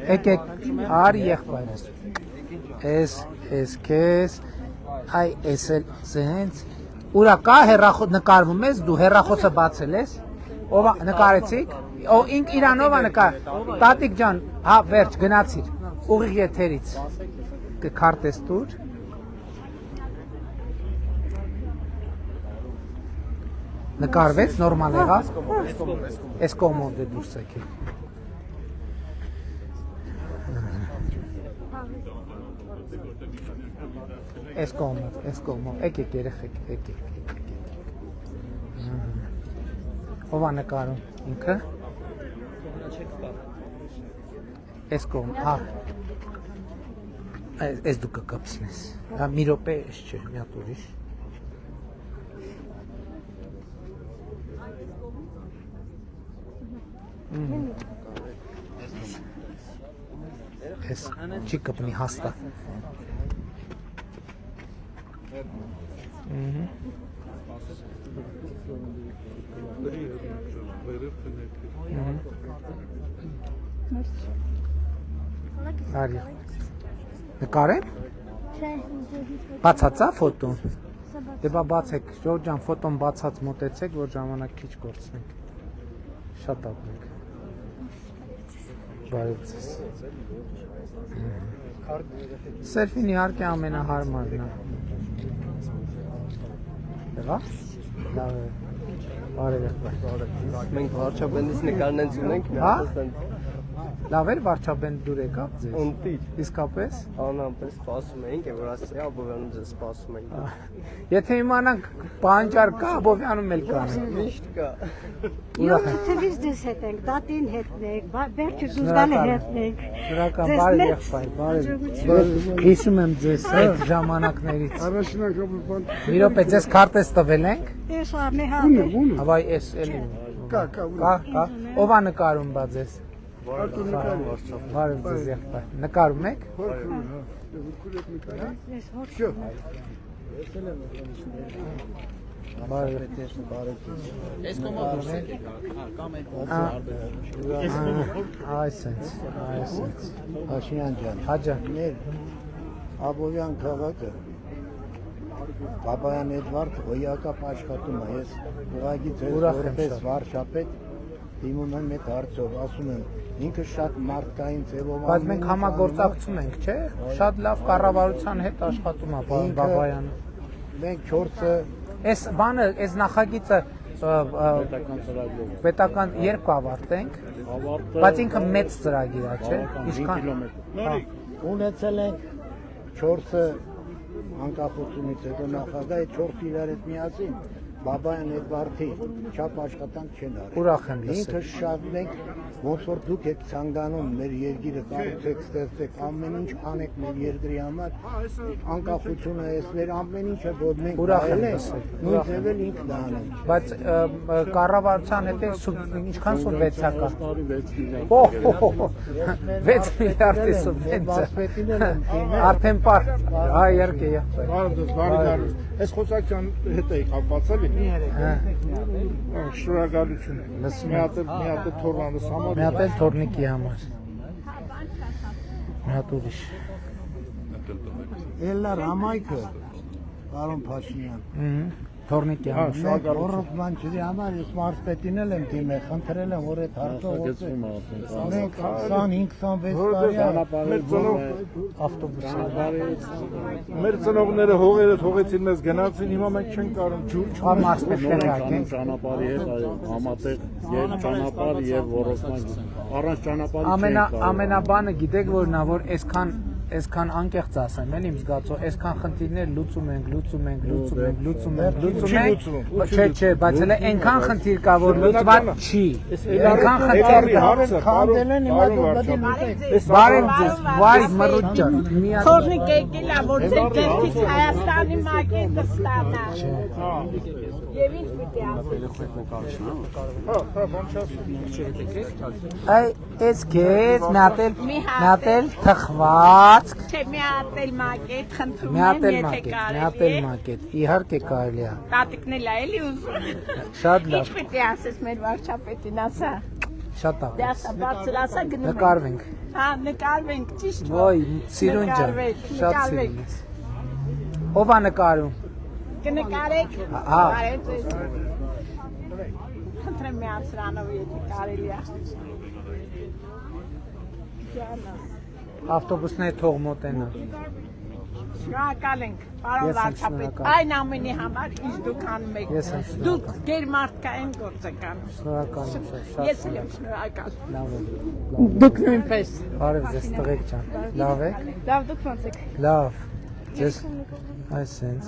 Եկեք, արի եղբայրս։ Էս քեզ, այ էս էլ սենց։ Ուրա կա հեռախոս նկարվում ես, դու հեռախոսը բացել ես։ Ով նկարեցիք։ Իրանով է նկար։ Տատիկ ջան, հա, վերջ, գնացիր։ Ուղիղ եթերից։ Քարտես տուր։ Նկարվեց, նորմալ եղավ։ Էս կողմով դե դուրս եկեք։ Էս կողմով, եկեք երեխեք, եկեք։ Ով է նկարում, ինքը։ Էս կողմ, հա։ Էս դու կկապցնես։ Մի րոպե, էս չէ, մի հատ ուրիշ։ Էս չի կպնի հաստատ։ Արի։ Նկարեմ։ Բացած է ֆոտոն։ Դե բա բացեք, Ժորժ ջան, ֆոտոն բացած մոտեցեք, որ ժամանակ քիչ կորցնենք։ Շատ ապնենք։ Բարև ձեզ։ Սելֆին իհարկե ամենահարմարն է։ Եղա՞։ Լավ է։ Բարև եղբայր։ Մենք վարչապետից նկարներ ունենք, Լավ էր վարչապետ դուր եկավ ձեզ։ Ընտիր։ Իսկապես։ Անամպես սպասում էինք, որ ասացի Աբովյանում ձեզ սպասում ենք։ Եթե իմանանք բանջար կա, Աբովյանում էլ կա։ Միշտ կա։ Յոթից դες հետ ենք, դատին հետնենք, վերջը դուզգալը հետնենք։ Դրական բարև եղբայր, բարև։ Հիշում եմ ձեզ այդ ժամանակներից։ Մի րոպե ձեզ քարտեզ տվել ենք։ Ես արնի հա։ Ավայ էս էլի։ Կա։ Ով է նկարում բա ձեզ։ Բարև ձեզ եղբայր։ Նկարում եք։ Այս կոմա դուրս եք կամ այդ այսպես Հաշինյան ջան, հաջա Աբովյան քաղաքը Բաբայան Էդվարդ հոյակապ աշխատում է, ես ուղղակի ձեզ Ուրախ եմ որպես շատ։ վարչապետ դիմում եմ այդ հարցով, ասում եմ, ինքը շատ մարդկային ձևով Բայց մենք համագործակցում ենք, չէ՞։ Շատ լավ կառավարության հետ աշխատում է պարոն Բաբայանը։ Մենք 4-ը Այս բանը, այս նախագիծը պետական երբ կավարտենք, բայց ինքը մեծ ծրագիր է, չէ՞։ Ինչքան ունեցել ենք 4-ը անկախությունից հետո նախագահ, այդ 4-ը իրար հետ միասին Բաբայան Էդվարդի չափ աշխատանք չեն արել։ Ուրախ եմ լսել։ Ինքը շատ մենք ոնց որ դուք եք ցանկանում մեր երկիրը կառուցեք, ստեղծեք, ամեն ինչ անեք մեր երկրի համար, անկախությունը էսներ ամեն ինչը որ մենք Ուրախ եմ արել ենք, լսել։ նույն ձևել ինքն է անում։ Բայց կառավարության հետ ինչքան սուբվենցիա կա։ 6 միլիարդի սուբվենցիա։ Արդեն պար, այ երկե։ Այս խոսակցության հետ էի կապացել։ Շնորհակալություն։ Մի հատ թորնանս համար։ Մի հատ էլ թորնիկի համար։ Մի հատ ուրիշ։ Էլա Ռամայքը, պարոն Փաշինյան։ Թորնիկի համար։ Օրոք ման ջրի համար ես մարզպետին էլ եմ դիմել, խնդրել եմ որ այդ հարցը գործել։ Մենք 25-26 տարի ավտոբուսը մեր ծնողները հողերը թողեցին մեզ գնացին, հիմա մենք չենք կարող ջուր չունենք ճանապարհի հետ համատեղ եւ ճանապարհ եւ ոռոգման առանց ճանապարհի ամենաբանը գիտեք որ նա որ այսքան անկեղծ ասեմ, էլի իմ զգացող, այսքան խնդիրներ լուծում ենք, չէ, բայց հələ այնքան խնդիր կա, որ լուծված չի։ Այնքան խնդիր կա, քանդել են հիմա դուք լուծեք։ Բարև ձեզ, վայ մռուտ ջան։ Թորնիկ եկել է, որ ձեր կերտից Հայաստանի մակետը ստանա։ Եվ ինչ պիտի ասեմ։ Այ այս քեզ նատել թխված Չէ, մի հատ էլ մակետ խնդրում եմ, եթե կարելի է։ Մի հատ էլ մակետ, իհարկե կարելի է։ Տատիկն էլ է էլի ուզում։ Շատ լավ։ Ինչ պիտի ասես մեր վարչապետին, ասա։ Շատ Դե ասա, բարձր ասա գնում ենք։ Նկարվենք։ Հա, նկարվենք, ճիշտ։ Ոյ, սիրուն ջան, շատ սիրուն ես։ Ո՞վ է նկարում։ Կնկարեք։ Հա։ Խնդրեմ մի հատ սրանով եթե կարելի է։ Ջանա։ Ավտոբուսները թող մոտենա։ Շնորհակալ ենք, պարոն վարչապետ, այն ամենի համար, ինչ դուք անում եք։ Դուք գերմարտկային գործ եք անում։ Շնորհակալ եմ շատ։ Ես էլ եմ շնորհակալ։ Լավ է։ Դուք նույնպես։ Բարև ձեզ տղեկ ջան։ Լավ եք։ Լավ, դուք ո՞նց եք։ Լավ։ Ձեզ այսենց։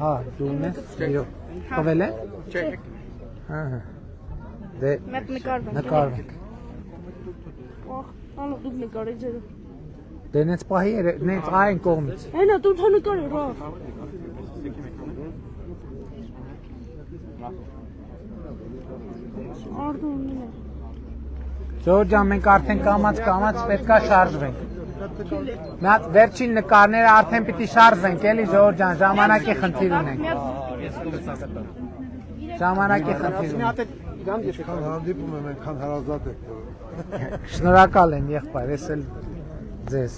Հա, դու ես։ Խովել է։ Չէ։ Ահա։ Դե Մենք նկարվենք։ նկարվենք։ Ահա, դուք նկարեք ջերը։ Դե նենց պահի նենց այն կողմից։ Այնա դու թա նկարի, ռա։ Արդյունն է։ Ժողովուրդ ջան, մենք արդեն կամած պետքա շարժվենք։ Մի հատ վերջին նկարները արդեն պիտի շարժվենք, էլի ժողովուրդ ջան, ժամանակի խնդիր ունենք։ Ժամանակի խնդիր ունենք։ Ինչքան հանդիպում եմ, այնքան հարազատ եք։ Շնորհակալ եմ եղբայր, ես էլ ձեզ։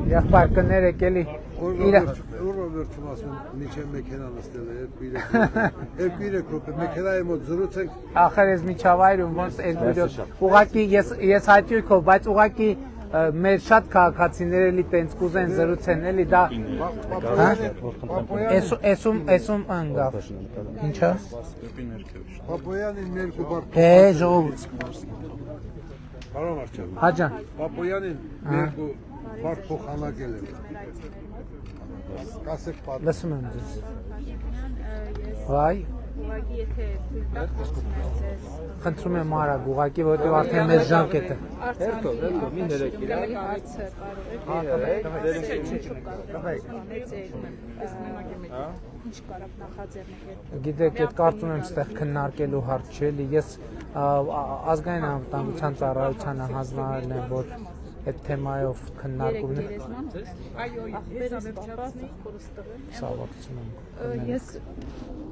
Եղբայր կներեք էլի։ Օրը վերջում ասում միջև մեքենա նստել է, 2-3 րոպե մեքենայի մոտ զրուցենք։ Ախր ես միջավայրում ոնց այս վիդեո ուղղակի ես հայտյույքով, բայց ուղղակի մեր շատ քաղաքացիներ էլի տենց կուզեն զրուցեն, էլի դա էսում անգավ։ Ինչա։ Պապոյանին ներքու բար։ Ժողովուրդ։ Պարոն վարչապետ։ Հա ջան։ Պապոյանին ներքու բար փոխանակել է։ Կասեք պատմում։ Լսում եմ ձեզ։ Վայ։ Ուղղակի եթե Խնդրում եմ արագ, ուղղակի, որովհետև արդեն մեր ժամկետը։ մի ներեք հարցը ինչ կարապ նախաձեռնել։ Գիտեք, այդ կարծում եմ ստեղ քննարկելու հարց չէ, ես ազգային անվտանգության ծառայությանը հանձնարարել եմ, որ այդ թեմայով քննարկումներ։ Այո, ես ամենապատասխան Սաղորդություն եմ։ Ես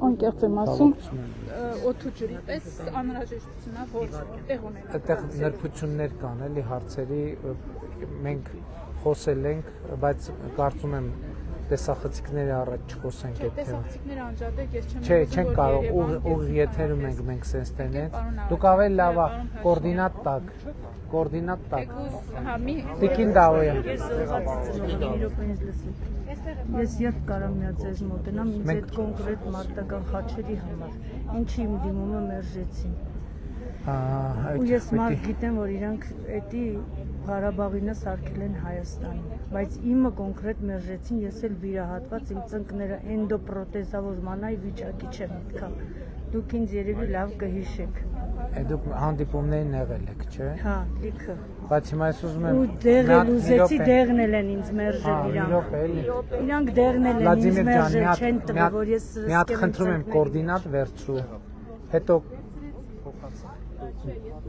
անկեղծ եմ ասում, օդու ջրի պես անհրաժեշտությունա որ տեղ ունենա։ Այդտեղ նրբություններ կան, էլի հարցերի մենք խոսել ենք, բայց կարծում եմ տեսախցիկների առաջ չխոսենք այդ թեմա։ Տեսախցիկները անջատեք, ես չեմ Չէ, չենք կարող ուղ եթերում ենք մենք սենց տենենք։ Դուք ավելի լավ կոորդինատ տակ։ Կոորդինատ տակ։ Տիկին Դավոյան։ Ես երբ կարամ միա ձեզ մոտենամ ինձ այդ կոնկրետ մարտական խաչերի համար, ինչի իմ դիմումը մերժեցին։ Ու ես մարդ գիտեմ, որ իրանք էդի Ղարաբաղինը սարքել են Հայաստանի, բայց իմը կոնկրետ մերժեցին, ես էլ վիրահատված, իմ ծնկները էնդոպրոթեզավոր մանայի վիճակի չեմ մտքա։ Դուք ինձ երևի լավ կհիշեք։ Դուք հանդիպումներին եղել եք, չէ՞։ Հա, լիքը։ Բայց հիմա ես ուզում եմ ու դեղել ուզեցի, դեղն էլ են ինձ մերժել իրանք։ Իրանք դեղն էլ են ինձ մերժել, չեն տվել, որ ես մի հատ խնդրում եմ կոորդինատ վերցրու, հետո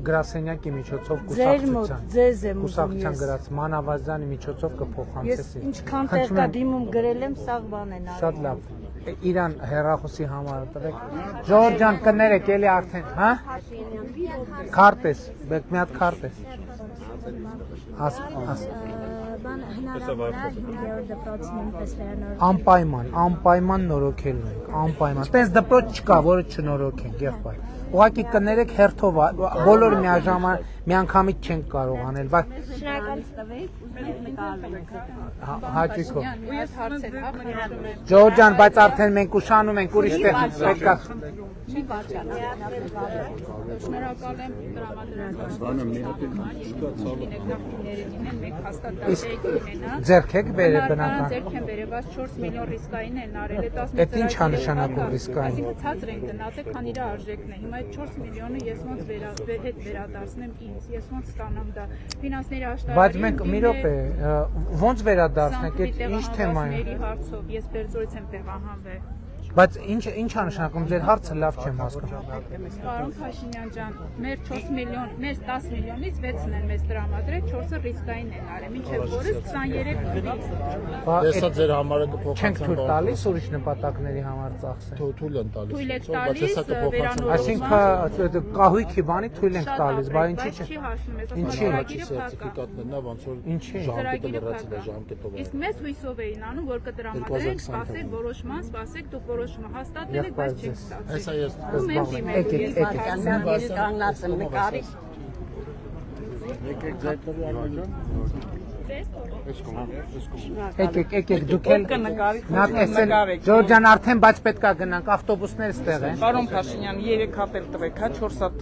գրասենյակի միջոցով կուսակցության գրած Մանավազյանի միջոցով կփոխանցեսի։ Ես ինչքան տեղ կա դիմում գրել եմ, սաղ բան են արել։ Շատ լավ։ Իրան հեռախոսի համար տվեք։ Ժողովուրդ ջան, կներեք էլի արդեն, հա? Քարտես, բեք մի հատ քարտես։ Անպայման նորոգելու ենք, անպայման։ Այսպես դպրոց չկա, որը չնորոգենք, եղբայր։ Ուղղակի կներեք հերթով, բոլորը միանգամից չենք կարող անել, բայց շնորհակալություն տվեք, ուզում եք նկարվենք։ Հաճույքով։ Ու ես հարցեր, հա, խնդրում եմ։ Ժողովուրդ ջան, բայց արդեն մենք ուշանում ենք ուրիշ տեղ պետք է։ Մի վարչան, շնորհակալ եմ Ձեռք եք բերել բնական։ Ձեռք են բերել, բայց 4 միլիոն ռիսկային են արել, այդ 10 Էդ ինչ է նշանակում ռիսկային։ Այսինքն ցածր են գնացել, քան իր արժեքն է։ Հիմա այդ 4 միլիոնը ես ոնց հետ վերադարձնեմ ինձ, ես ոնց ստանամ դա։ Ֆինանսների աշտարակի։ Բայց մենք մի րոպե, ոնց վերադարձնենք, այդ ինչ թեմա է։ Հարցով ես Բերձորից եմ տեղահանվել։ Բայց ինչ է նշանակում, ձեր հարցը լավ չեմ հասկանում։ Պարոն Փաշինյան ջան, մեր 4 միլիոն, մեր 10 միլիոնից 6-ն են մեզ տրամադրել, 4-ը ռիսկային են արել, մինչև որս 23 Դեսա ձեր համարը կփոխանցեն։ Չենք թույլ տալիս ուրիշ նպատակների համար ծախսել։ Թույլ են տալիս։ Թույլ եք տալիս վերանորոգում։ Այսինքն կահույքի բանի թույլ ենք տալիս, բայց ինչի՞ չէ։ Չի հասնում ես, Ինչի՞ սերտիֆիկատներն է, ոնց որ Ինչի՞։ ժամկետը լրացել է ժամկետով։ Իսկ մեզ հույսով էին անում, որ կտրամադրեն, սպասեք որոշման, սպասեք դուք որոշումը հաստատել եք, բայց չեք ստացել։ Այսա ես կանգնած եմ նկարի։ Եկեք ձայտնելու անջան։ Եկեք դուք էլ Ժորժ ջան արդեն բայց պետքա գնանք ավտոբուսները ստեղ են։ Պարոն Փաշինյան 3 հատ էլ տվեք, հա 4 հատ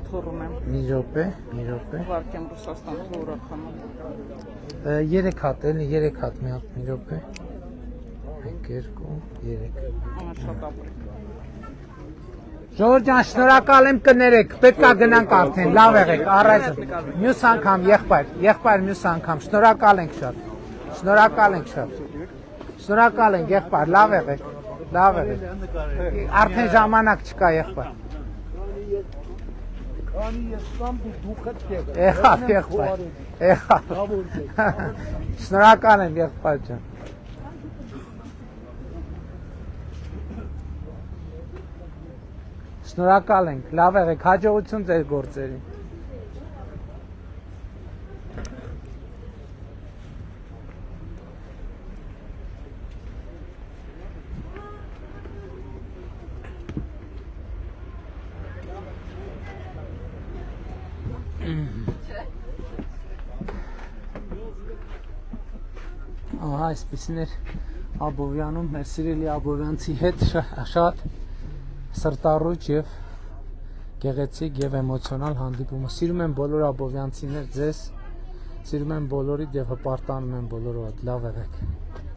թողում եմ։ Մի րոպե։ Ուղարկեմ Ռուսաստան խորհրդանոց։ 3 հատ էլի 3 հատ մի րոպե։ 1 2 3 Շատ ապրի։ Ժողովուրդ ջան, շնորհակալ եմ կներեք, պետք է գնանք արդեն, լավ եղեք, առայժմ։ Մյուս անգամ եղբայր մյուս անգամ, շնորհակալ ենք շատ։ Շնորհակալ ենք եղբայր, լավ եղեք։ Արդեն ժամանակ չկա եղբայր։ Եղբայր։ Շնորհակալ եմ եղբայր ջան։ Շնորհակալ ենք, լավ եղեք, հաջողություն ձեր գործերին։ Ահա այսպեսին էր Աբովյանում, մեր սիրելի Աբովյանցի հետ շատ սրտառուչ եւ գեղեցիկ եւ էմոցիոնալ հանդիպումը։ Սիրում եմ բոլոր աբովյանցիներ ձեզ, սիրում եմ բոլորիդ եւ հպարտանում եմ բոլորովդ, լավ եղեք։